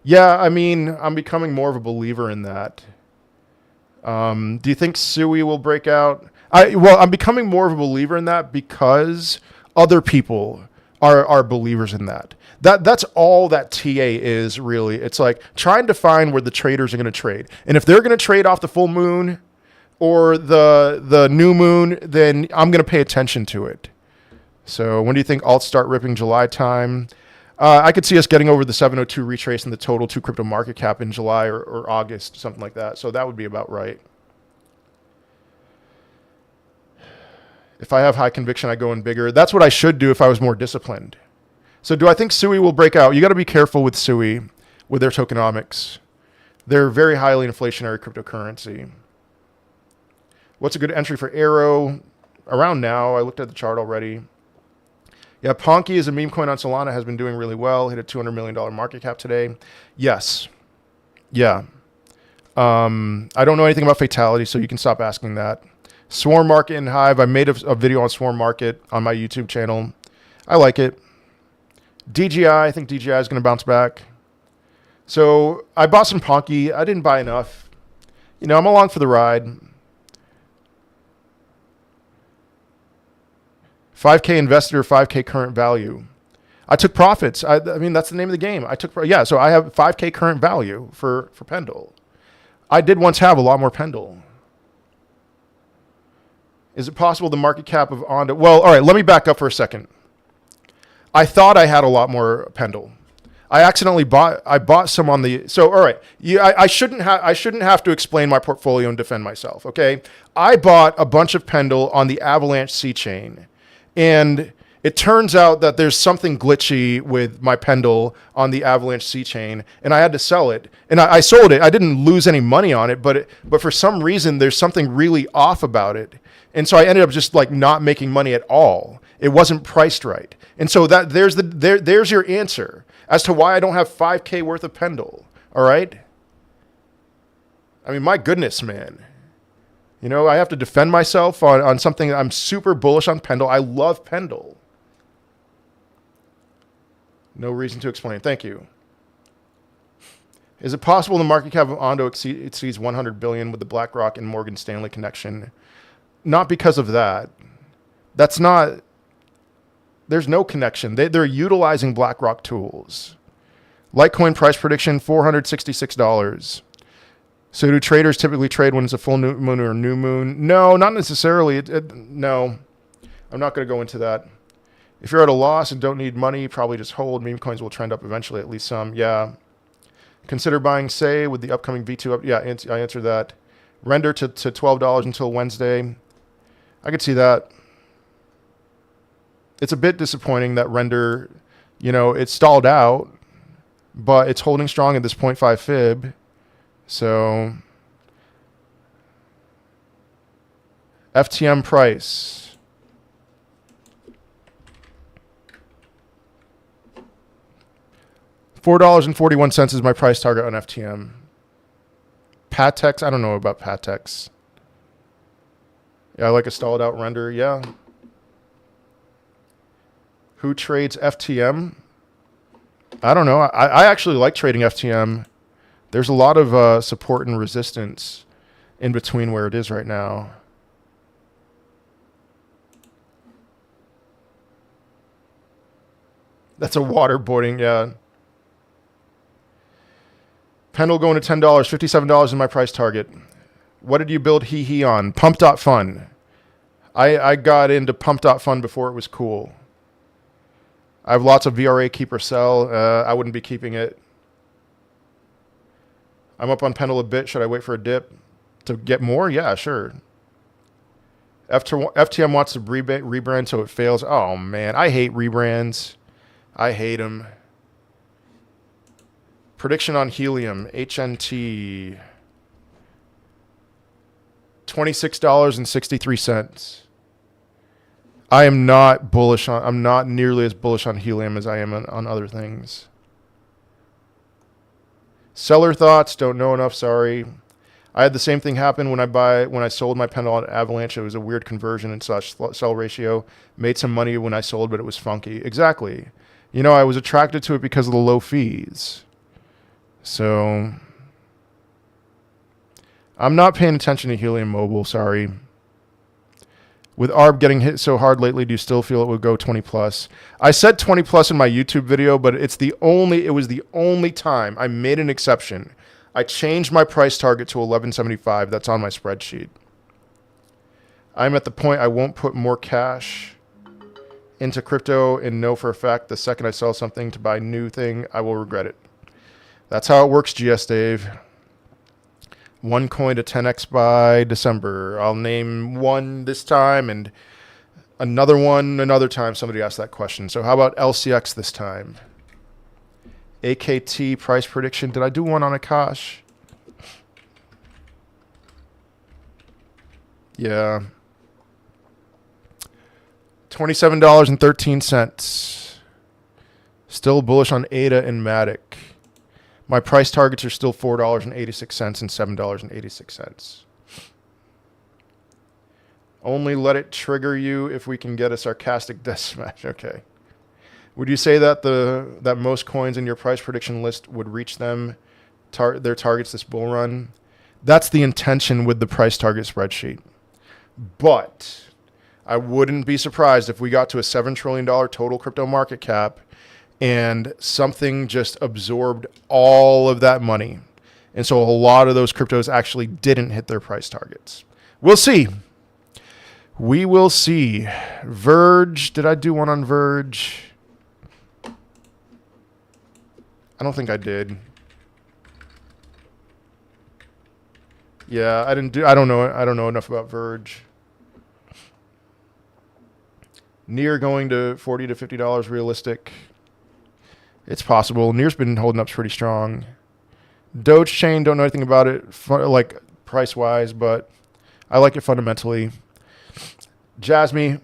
Yeah, I mean, I'm becoming more of a believer in that. Do you think Sui will break out? I'm becoming more of a believer in that because other people are believers in that. That's all that TA is really. It's like trying to find where the traders are going to trade. And if they're going to trade off the full moon or the new moon, then I'm going to pay attention to it. So when do you think alts start ripping? July time? I could see us getting over the 702 retrace and the total 2 crypto market cap in July or August, something like that. So that would be about right. If I have high conviction, I go in bigger. That's what I should do if I was more disciplined. So do I think Sui will break out? You got to be careful with Sui, with their tokenomics. They're very highly inflationary cryptocurrency. What's a good entry for Arrow? Around now, I looked at the chart already. Yeah, Ponky is a meme coin on Solana, has been doing really well. Hit a $200 million market cap today. Yes. Yeah. I don't know anything about Fatality, so you can stop asking that. Swarm Market and Hive. I made a video on Swarm Market on my YouTube channel. I like it. DGI, I think DGI is going to bounce back. So I bought some Ponky. I didn't buy enough. You know, I'm along for the ride. 5K invested or 5K current value. I took profits. I mean, that's the name of the game. So I have 5K current value for Pendle. I did once have a lot more Pendle. Is it possible the market cap of Onda? Well, all right, let me back up for a second. I thought I had a lot more Pendle. I accidentally bought some on the, so all right, I shouldn't have to explain my portfolio and defend myself, okay? I bought a bunch of Pendle on the Avalanche C chain. And it turns out that there's something glitchy with my Pendle on the Avalanche C chain, and I had to sell it. And I sold it. I didn't lose any money on it, but for some reason, there's something really off about it. And so I ended up just like not making money at all. It wasn't priced right. And so there's your answer as to why I don't have 5K worth of Pendle. All right? I mean, my goodness, man. You know, I have to defend myself on something. I'm super bullish on Pendle. I love Pendle. No reason to explain. Thank you. Is it possible the market cap of Ondo exceeds 100 billion with the BlackRock and Morgan Stanley connection? Not because of that. That's not. There's no connection. They're utilizing BlackRock tools. Litecoin price prediction, $466. So do traders typically trade when it's a full new moon or new moon? No, not necessarily. No, I'm not going to go into that. If you're at a loss and don't need money, probably just hold. Meme coins will trend up eventually, at least some. Yeah. Consider buying Say with the upcoming V2 up. Yeah, I answered that. Render to $12 until Wednesday. I could see that. It's a bit disappointing that Render, you know, it stalled out, but it's holding strong at this 0.5 fib. So FTM price. $4.41 is my price target on FTM. Patex, I don't know about Patex. Yeah, I like a stalled out Render, yeah. Who trades FTM? I don't know. I actually like trading FTM. There's a lot of support and resistance in between where it is right now. That's a waterboarding, yeah. Pendle going to $10, $57 is my price target. What did you build HEEHEE on? Pump.fun. I got into Pump.fun before it was cool. I have lots of VRA keep or sell. I wouldn't be keeping it. I'm up on Pendle a bit. Should I wait for a dip to get more? Yeah, sure. FTM wants to rebrand so it fails. Oh, man. I hate rebrands. I hate them. Prediction on Helium. HNT. $26.63. I am not bullish on, I'm not nearly as bullish on Helium as I am on other things. Seller thoughts, don't know enough, sorry. I had the same thing happen when I sold my Pendle on Avalanche. It was a weird conversion and such sell ratio. Made some money when I sold, but it was funky. Exactly. You know, I was attracted to it because of the low fees. So I'm not paying attention to Helium Mobile, sorry. With ARB getting hit so hard lately, do you still feel it would go 20 plus? I said 20 plus in my YouTube video, but it was the only time I made an exception. I changed my price target to 1175. That's on my spreadsheet. I'm at the point I won't put more cash into crypto and know for a fact the second I sell something to buy a new thing, I will regret it. That's how it works, GS Dave. One coin to 10x by December. I'll name one this time and another one another time somebody asked that question. So how about LCX this time? AKT price prediction. Did I do one on Akash? Yeah. $27.13. Still bullish on ADA and Matic. My price targets are still $4.86 and $7.86. Only let it trigger you if we can get a sarcastic death smash. Okay. Would you say that that most coins in your price prediction list would reach their targets this bull run? That's the intention with the price target spreadsheet. But I wouldn't be surprised if we got to a $7 trillion total crypto market cap and something just absorbed all of that money. And so a lot of those cryptos actually didn't hit their price targets. We'll see. We will see. Verge. Did I do one on Verge? I don't think I did. Yeah, I didn't do. I don't know enough about Verge. Near going to $40 to $50 realistic. It's possible. Near's been holding up pretty strong. Doge Chain, don't know anything about it, like price-wise, but I like it fundamentally. Jasmy,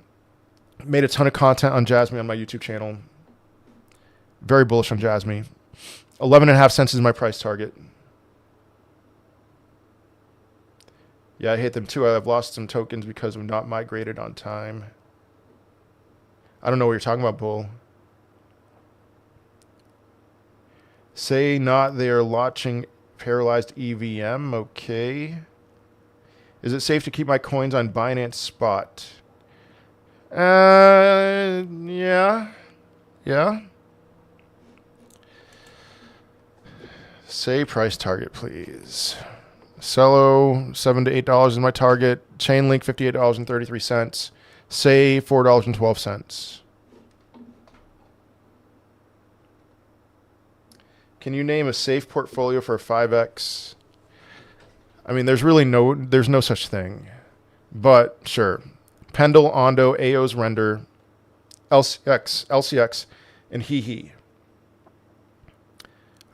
made a ton of content on Jasmy on my YouTube channel. Very bullish on Jasmy. 11.5 cents is my price target. Yeah, I hate them too. I've lost some tokens because of not migrated on time. I don't know what you're talking about, Bull. Say not they are launching paralyzed EVM. Okay. Is it safe to keep my coins on Binance Spot? Yeah. Yeah. Say price target, please. Cello, $7 to $8 is my target. Chainlink, $58.33. Say $4.12. Can you name a safe portfolio for a 5x? I mean, there's no such thing. But sure. Pendle, Ondo, AO's Render, LCX, and HEEHEE.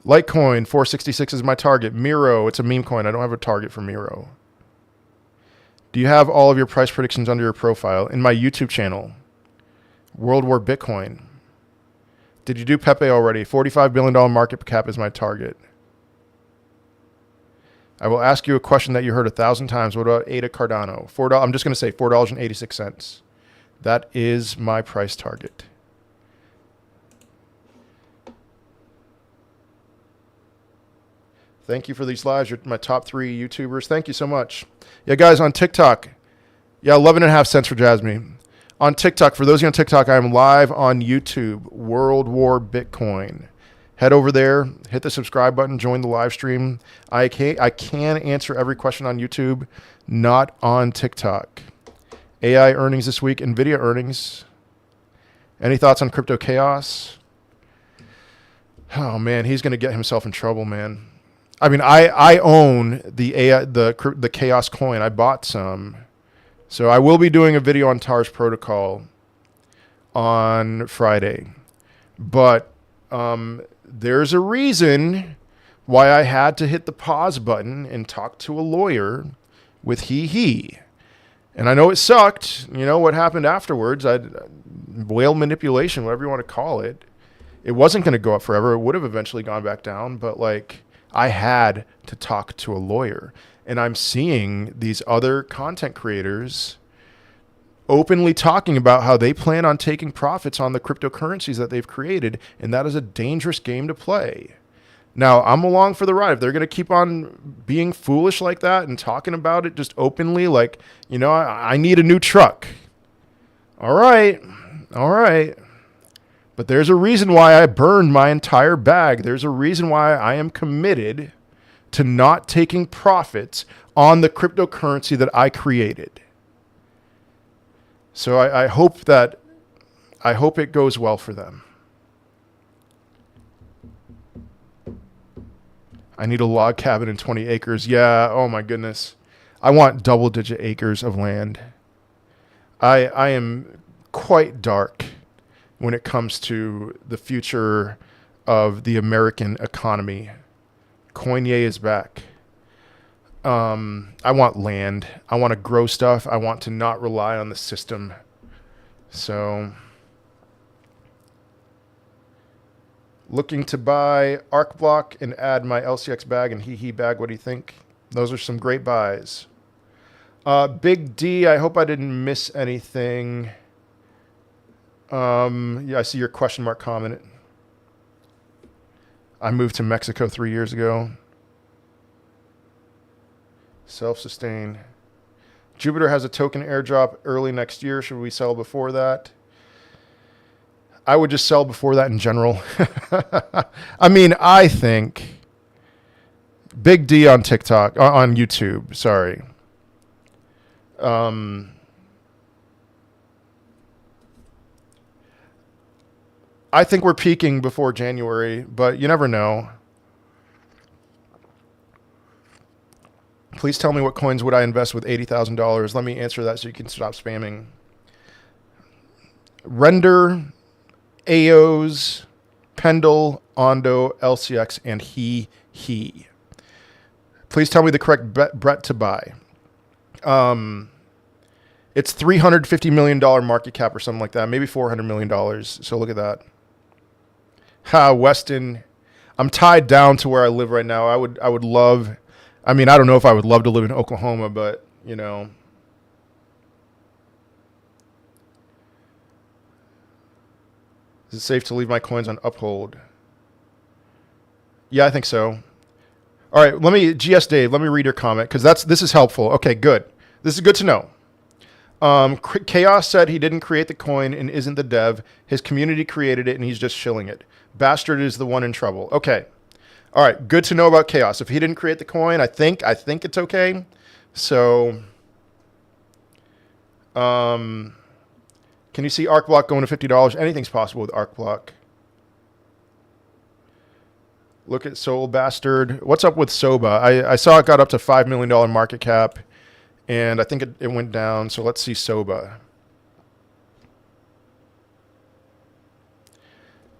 Litecoin, 466 is my target. Miro, it's a meme coin. I don't have a target for Miro. Do you have all of your price predictions under your profile? In my YouTube channel. World War Bitcoin. Did you do Pepe already? $45 billion market cap is my target. I will ask you a question that you heard 1,000 times. What about ADA Cardano? $4. I'm just going to say $4.86. That is my price target. Thank you for these lives. You're my top 3 YouTubers. Thank you so much. Yeah, guys, on TikTok. Yeah, 11.5 cents for Jasmine. On TikTok, for those of you on TikTok, I am live on YouTube, World War Bitcoin. Head over there, hit the subscribe button, join the live stream. I can answer every question on YouTube, not on TikTok. AI earnings this week, NVIDIA earnings. Any thoughts on crypto chaos? Oh, man, he's going to get himself in trouble, man. I mean, I own the AI, the Chaos coin. I bought some. So I will be doing a video on TARS protocol on Friday. But there's a reason why I had to hit the pause button and talk to a lawyer with HEEHEE. And I know it sucked. You know what happened afterwards. Whale manipulation, whatever you want to call it. It wasn't going to go up forever. It would have eventually gone back down. But like, I had to talk to a lawyer. And I'm seeing these other content creators openly talking about how they plan on taking profits on the cryptocurrencies that they've created. And that is a dangerous game to play. Now, I'm along for the ride. If they're going to keep on being foolish like that and talking about it just openly, like, you know, I need a new truck. All right. All right. But there's a reason why I burned my entire bag. There's a reason why I am committed to not taking profits on the cryptocurrency that I created. So I hope it goes well for them. I need a log cabin and 20 acres. Yeah, oh my goodness. I want double-digit acres of land. I am quite dark when it comes to the future of the American economy. Kanye is back. I want land. I want to grow stuff. I want to not rely on the system. So, looking to buy Arc Block and add my LCX bag and HEEHEE bag. What do you think? Those are some great buys. Big D, I hope I didn't miss anything. Yeah, I see your question mark comment. I moved to Mexico 3 years ago. Self-sustain. Jupiter has a token airdrop early next year. Should we sell before that? I would just sell before that in general. I mean, I think Big D on TikTok, on YouTube, sorry. I think we're peaking before January, but you never know. Please tell me what coins would I invest with $80,000. Let me answer that so you can stop spamming. Render, AOs, Pendle, Ondo, LCX, and HEEHEE. Please tell me the correct bet to buy. It's $350 million market cap or something like that. Maybe $400 million. So look at that. Weston. I'm tied down to where I live right now. I would love, I mean, I don't know if I would love to live in Oklahoma, but you know. Is it safe to leave my coins on Uphold? Yeah, I think so. All right, GS Dave, let me read your comment because this is helpful. Okay, good. This is good to know. Chaos said he didn't create the coin and isn't the dev. His community created it and he's just shilling it. Bastard is the one in trouble. Okay. All right, good to know about Chaos. If he didn't create the coin, I think it's okay. So, can you see Arc Block going to $50? Anything's possible with Arc Block. Look at Soul Bastard. What's up with Soba? I saw it got up to $5 million market cap, and I think it went down. So let's see Soba.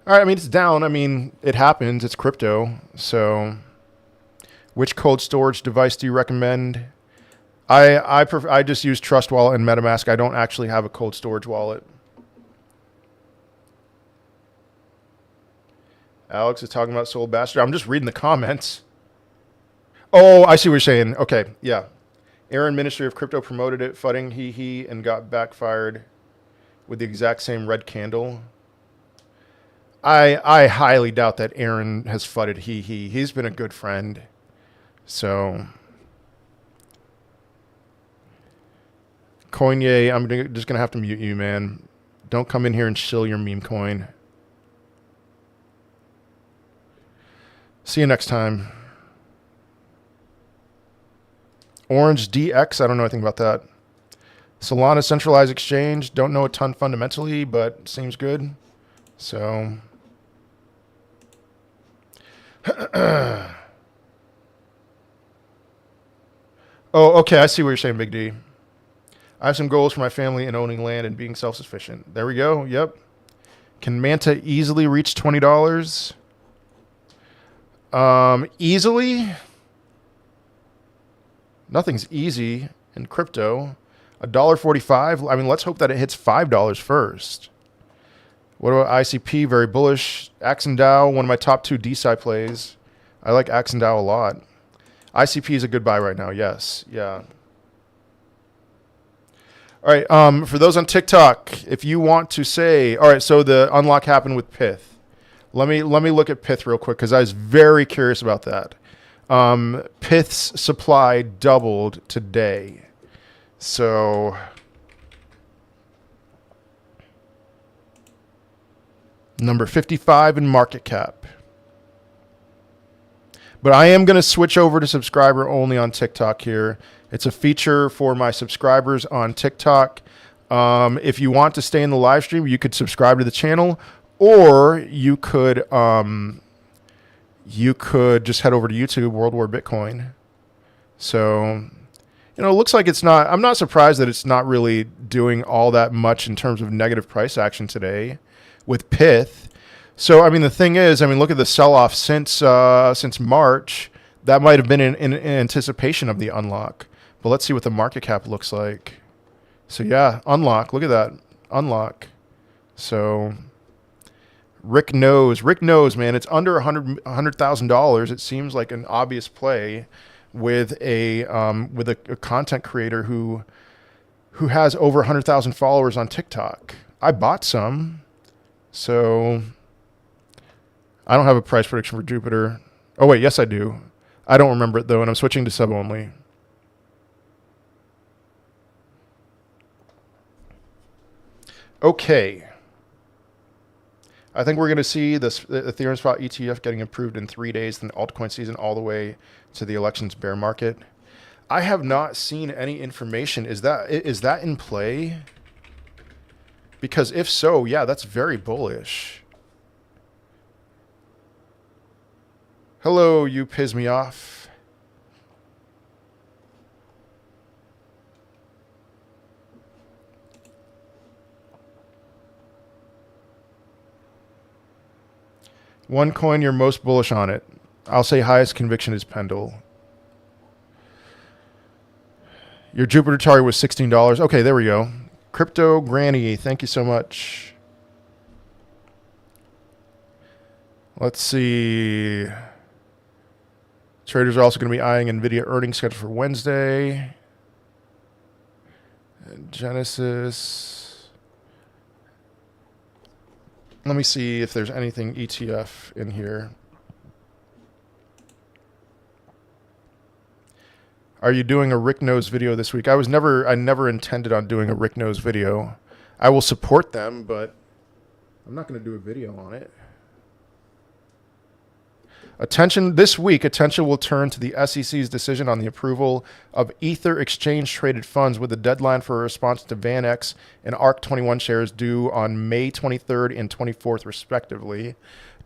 All right, I mean, it's down. I mean, it happens. It's crypto. So which cold storage device do you recommend? I just use Trust Wallet and MetaMask. I don't actually have a cold storage wallet. Alex is talking about Soul Bastard. I'm just reading the comments. Oh, I see what you're saying. Okay, yeah. Aaron, Ministry of Crypto, promoted it, fudding HEEHEE, and got backfired with the exact same red candle. I highly doubt that Aaron has fudded HEEHEE. He's been a good friend. So, Coinye, I'm just going to have to mute you, man. Don't come in here and shill your meme coin. See you next time. Orange DX, I don't know anything about that. Solana centralized exchange, don't know a ton fundamentally, but seems good. So, oh, okay, I see what you're saying, Big D. I have some goals for my family in owning land and being self-sufficient. There we go, yep. Can Manta easily reach $20? Easily? Nothing's easy in crypto. $1.45. I mean, let's hope that it hits $5 first. What about ICP? Very bullish. Axendao, one of my top 2 DeSci plays. I like Axendao a lot. ICP is a good buy right now. Yes. Yeah. All right. For those on TikTok, if you want to say, all right, so the unlock happened with Pith. Let me look at Pith real quick because I was very curious about that. Pith's supply doubled today. So number 55 in market cap. But I am going to switch over to subscriber only on TikTok here. It's a feature for my subscribers on TikTok. If you want to stay in the live stream, you could subscribe to the channel. Or you could just head over to YouTube, World War Bitcoin. So, it looks like it's not. I'm not surprised that it's not really doing all that much in terms of negative price action today with Pith. So, I mean, the thing is, look at the sell-off since March. That might have been in anticipation of the unlock. But let's see what the market cap looks like. So, yeah, unlock. Look at that. Unlock. So Rick knows, man. It's under $100,000. It seems like an obvious play with a content creator who has over 100,000 followers on TikTok. I bought some, so I don't have a price prediction for Jupiter. Oh wait, yes I do. I don't remember it though, and I'm switching to sub only. Okay. I think we're going to see the Ethereum spot ETF getting approved in 3 days, then altcoin season all the way to the elections bear market. I have not seen any information. Is that in play? Because if so, yeah, that's very bullish. Hello, you piss me off. One coin you're most bullish on it. I'll say highest conviction is Pendle. Your Jupiter target was $16. Okay, there we go. Crypto Granny, thank you so much. Let's see. Traders are also going to be eyeing NVIDIA earnings scheduled for Wednesday. Genesis. Let me see if there's anything ETF in here. Are you doing a Rick Knows video this week? I never intended on doing a Rick Knows video. I will support them, but I'm not going to do a video on it. This week, attention will turn to the SEC's decision on the approval of Ether exchange-traded funds with a deadline for a response to VanEck and ARC21 shares due on May 23rd and 24th, respectively.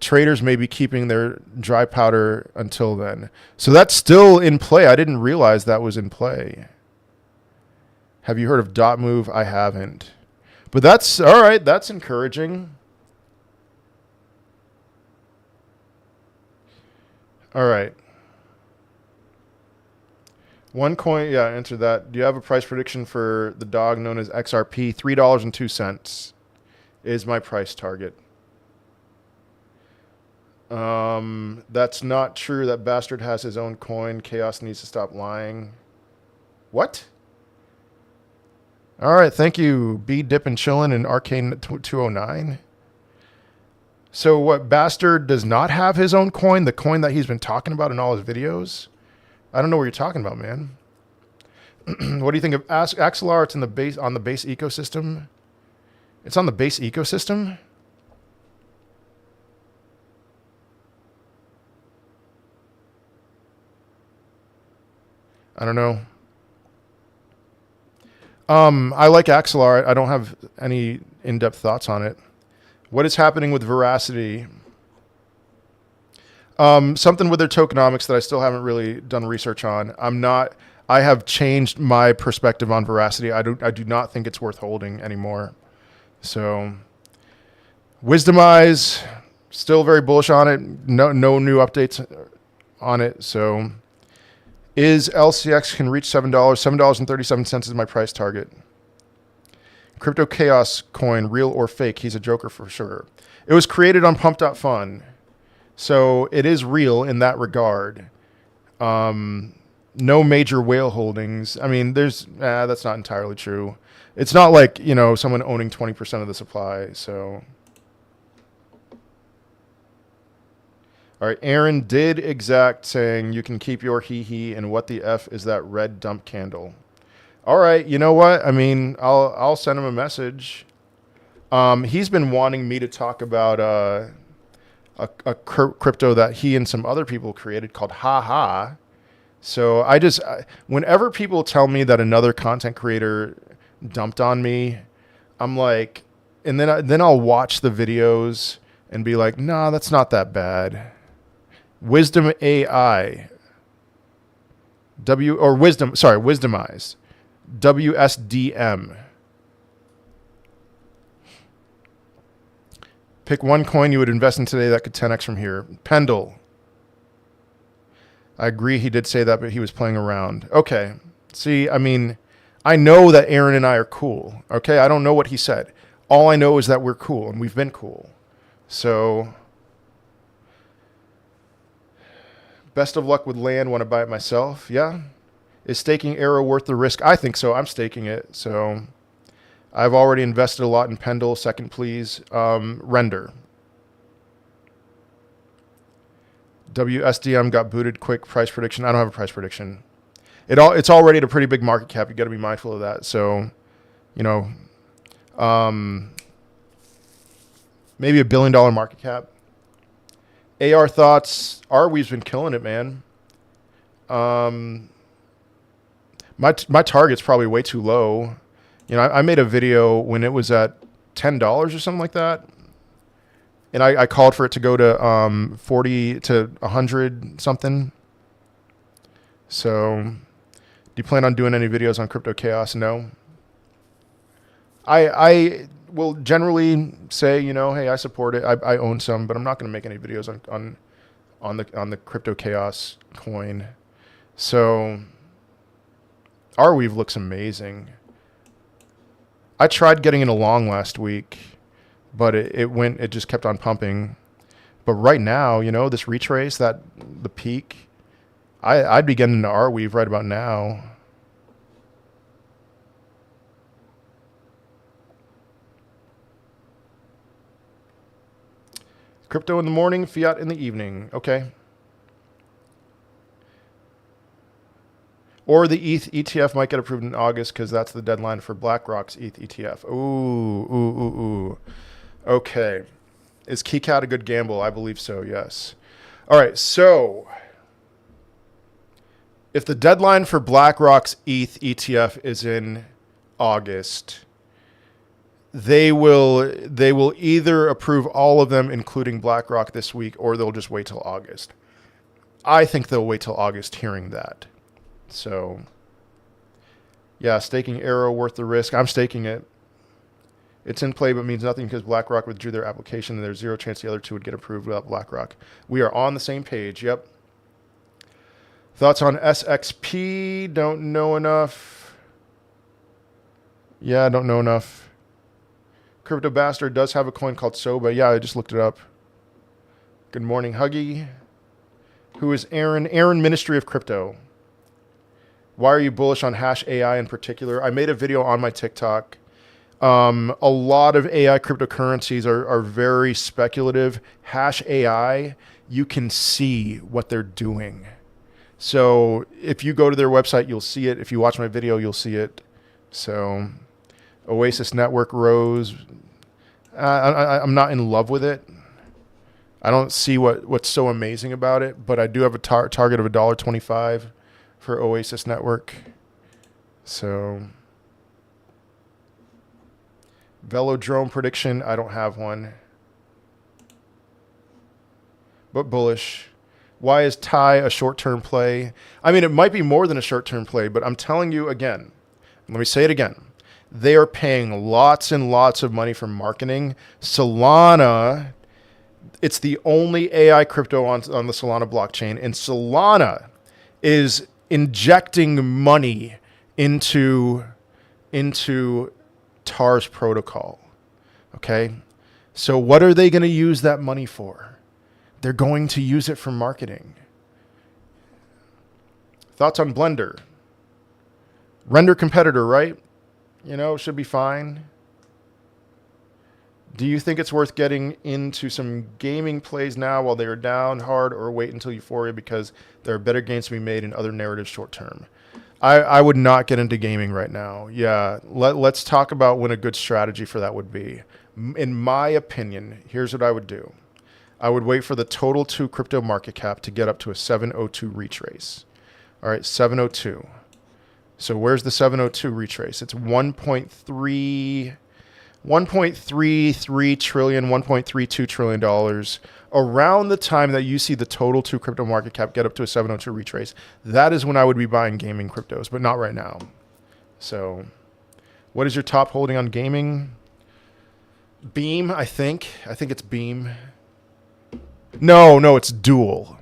Traders may be keeping their dry powder until then. So that's still in play. I didn't realize that was in play. Have you heard of .move? I haven't. But that's all right. That's encouraging. All right. One coin, yeah, answer that. Do you have a price prediction for the dog known as XRP? $3.02 is my price target. That's not true. That bastard has his own coin. Chaos needs to stop lying. What? All right, thank you, B Dip and Chillin' and Arcane 209. So what, bastard does not have his own coin, the coin that he's been talking about in all his videos? I don't know what you're talking about, man. What do you think of Axelar? It's in the base, on the base ecosystem. It's on the base ecosystem? I don't know. I like Axelar. I don't have any in-depth thoughts on it. What is happening with Veracity? Something with their tokenomics that I still haven't really done research on. I have changed my perspective on Veracity. I do not think it's worth holding anymore. So, Wisdom Eyes, still very bullish on it. No new updates on it. So, is LCX can reach $7? $7.37 is my price target. Crypto Chaos coin, real or fake? He's a joker for sure. It was created on Pump.fun. So it is real in that regard. No major whale holdings. I mean, that's not entirely true. It's not like, someone owning 20% of the supply. So, all right. Aaron did exact saying you can keep your HEEHEE and what the F is that red dump candle. All right. You know what? I mean, I'll send him a message. He's been wanting me to talk about, a crypto that he and some other people created called HEEHEE. So whenever people tell me that another content creator dumped on me, I'm like, and then I'll watch the videos and be like, nah, that's not that bad. Wisdom AI. Wisdom Eyes. WSDM. Pick one coin you would invest in today that could 10x from here. Pendle. I agree he did say that, but he was playing around. Okay. See, I mean, I know that Aaron and I are cool. Okay? I don't know what he said. All I know is that we're cool, and we've been cool. So, best of luck with land. Want to buy it myself? Yeah. Is staking Arrow worth the risk? I think so. I'm staking it. So, I've already invested a lot in Pendle. Second, please. Render. WSDM got booted. Quick price prediction. I don't have a price prediction. It's already at a pretty big market cap. You got to be mindful of that. So, maybe $1 billion market cap. AR thoughts. Arwee's been killing it, man. My target's probably way too low. I made a video when it was at $10 or something like that. And I called for it to go to 40 to 100 something. So, do you plan on doing any videos on Crypto Chaos? No. I will generally say, hey, I support it. I own some, but I'm not going to make any videos on the Crypto Chaos coin. So, Arweave looks amazing. I tried getting it along last week, but it just kept on pumping. But right now, this retrace, the peak, I'd be getting into Arweave right about now. Crypto in the morning, fiat in the evening. Okay. Or the ETH ETF might get approved in August because that's the deadline for BlackRock's ETH ETF. Ooh. Okay. Is KeyCat a good gamble? I believe so, yes. All right, so if the deadline for BlackRock's ETH ETF is in August, they will either approve all of them, including BlackRock this week, or they'll just wait till August. I think they'll wait till August hearing that. So, yeah, staking Arrow worth the risk. I'm staking it. It's in play, but means nothing because BlackRock withdrew their application, and there's zero chance the other two would get approved without BlackRock. We are on the same page. Yep. Thoughts on SXP? Don't know enough. Yeah, I don't know enough. Crypto Bastard does have a coin called Soba. Yeah, I just looked it up. Good morning, Huggy. Who is Aaron? Aaron, Ministry of Crypto. Why are you bullish on Hash AI in particular? I made a video on my TikTok. A lot of AI cryptocurrencies are very speculative. Hash AI, you can see what they're doing. So if you go to their website, you'll see it. If you watch my video, you'll see it. So Oasis Network rose. I'm not in love with it. I don't see what's so amazing about it, but I do have a target of $1.25 for Oasis Network. So Velodrome prediction, I don't have one. But bullish. Why is TIE a short-term play? I mean, it might be more than a short-term play, but I'm telling you again, let me say it again. They are paying lots and lots of money for marketing. Solana, it's the only AI crypto on the Solana blockchain, and Solana is injecting money into TAR's protocol. Okay? So what are they going to use that money for? They're going to use it for marketing. Thoughts on Blender? Render competitor, right? You know, should be fine. Do you think it's worth getting into some gaming plays now while they are down hard, or wait until Euphoria because there are better gains to be made in other narratives short term? I would not get into gaming right now. Yeah, let's talk about when a good strategy for that would be. In my opinion, here's what I would do. I would wait for the total 2 crypto market cap to get up to a 702 retrace. All right, 702. So where's the 702 retrace? It's 1.33 trillion, $1.32 trillion. Around the time that you see the total 2 crypto market cap get up to a 702 retrace, that is when I would be buying gaming cryptos, but not right now. So what is your top holding on gaming? Beam, I think. I think it's Beam. No, it's Dual.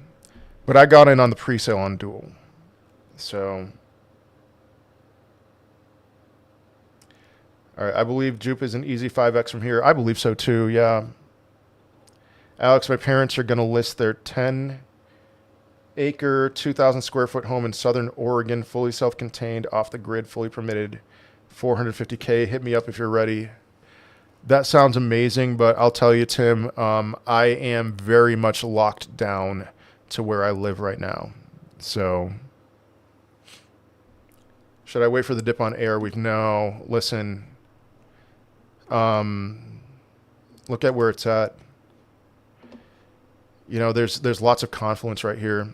But I got in on the pre-sale on Dual. So all right, I believe Jupe is an easy 5x from here. I believe so too, yeah. Alex, my parents are going to list their 10-acre, 2,000 square foot home in Southern Oregon, fully self-contained, off the grid, fully permitted, $450K. Hit me up if you're ready. That sounds amazing, but I'll tell you, Tim, I am very much locked down to where I live right now. So should I wait for the dip on Airweek? No, listen. Look at where it's at. You know, there's lots of confluence right here.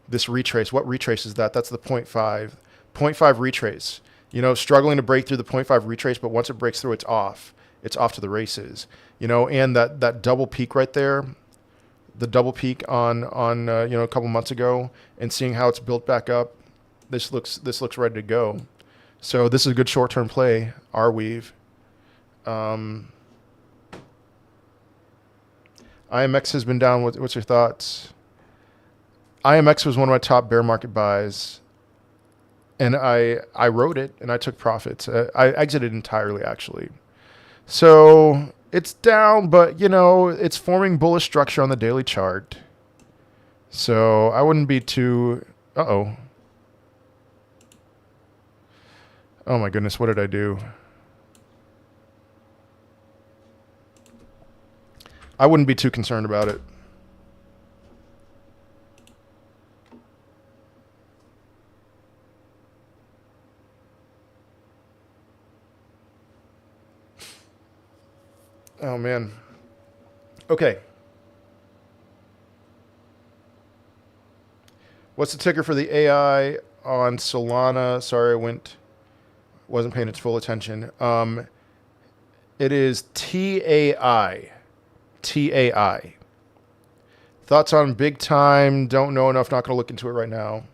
This retrace, what retrace is that? That's the 0.5. 0.5 retrace. You know, struggling to break through the 0.5 retrace, but once it breaks through, it's off. It's off to the races. You know, and that double peak right there, the double peak on you know, a couple months ago, and seeing how it's built back up, this looks ready to go. So this is a good short-term play, Arweave. IMX has been down. What's your thoughts? IMX was one of my top bear market buys, and I wrote it and I took profits. I exited entirely, actually. So it's down, but you know, it's forming bullish structure on the daily chart. So I wouldn't be too. Oh my goodness, what did I do? I wouldn't be too concerned about it. Oh, man. Okay. What's the ticker for the AI on Solana? Sorry, wasn't paying its full attention. It is TAI. TAI. Thoughts on big time? Don't know enough. Not going to look into it right now.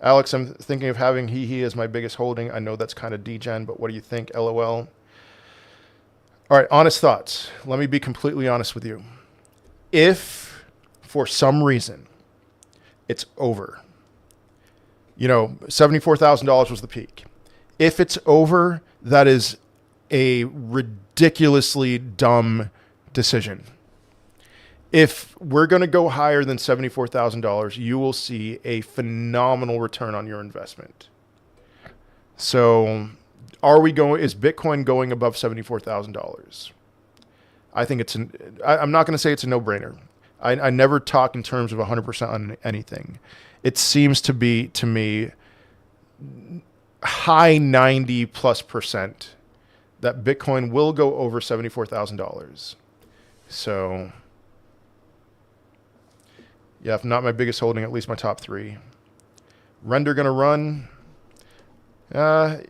Alex, I'm thinking of having HEEHEE as my biggest holding. I know that's kind of degen, but what do you think? LOL. All right, honest thoughts. Let me be completely honest with you. If, for some reason, it's over, you know, $74,000 was the peak. If it's over, that is a ridiculously dumb decision. If we're going to go higher than $74,000, you will see a phenomenal return on your investment. So is Bitcoin going above $74,000? I think I'm not going to say it's a no-brainer. I never talk in terms of 100% on anything. It seems to be, to me, high 90+% that Bitcoin will go over $74,000. So, yeah, if not my biggest holding, at least my top 3. Render going to run.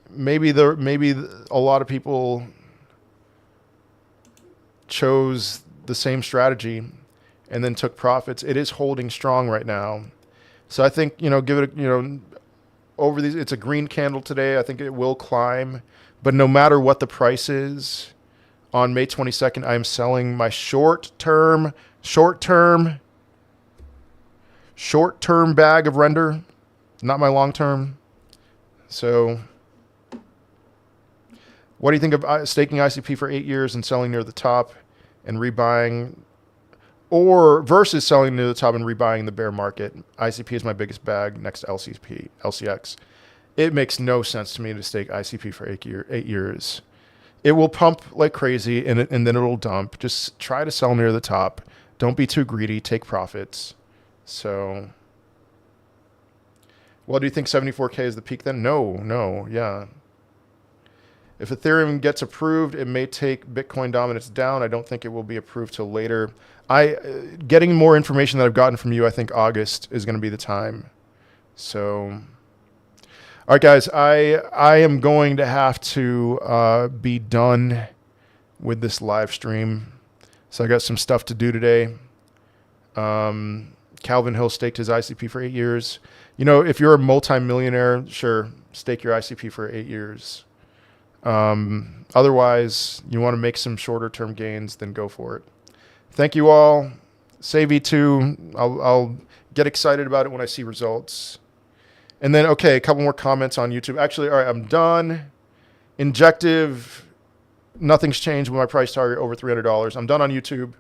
Maybe a lot of people chose the same strategy and then took profits. It is holding strong right now. So I think, you know, give it, you know, over these, it's a green candle today. I think it will climb, but no matter what the price is on May 22nd, I am selling my short-term bag of render, not my long-term. So what do you think of staking ICP for 8 years and selling near the top and rebuying, or versus selling near the top and rebuying the bear market? ICP is my biggest bag next to LCX. It makes no sense to me to stake ICP for 8 years. It will pump like crazy and then it'll dump. Just try to sell near the top. Don't be too greedy. Take profits. So, well, do you think 74K is the peak then? No, yeah. If Ethereum gets approved, it may take Bitcoin dominance down. I don't think it will be approved till later. Getting more information that I've gotten from you, I think August is going to be the time. So, all right, guys, I am going to have to be done with this live stream. So I got some stuff to do today. Calvin Hill staked his ICP for 8 years. You know, if you're a multimillionaire, sure, stake your ICP for 8 years. Otherwise, you want to make some shorter term gains, then go for it. Thank you all. Save E2. I'll get excited about it when I see results. And then, okay, a couple more comments on YouTube. Actually, all right, I'm done. Injective, nothing's changed with my price target over $300. I'm done on YouTube.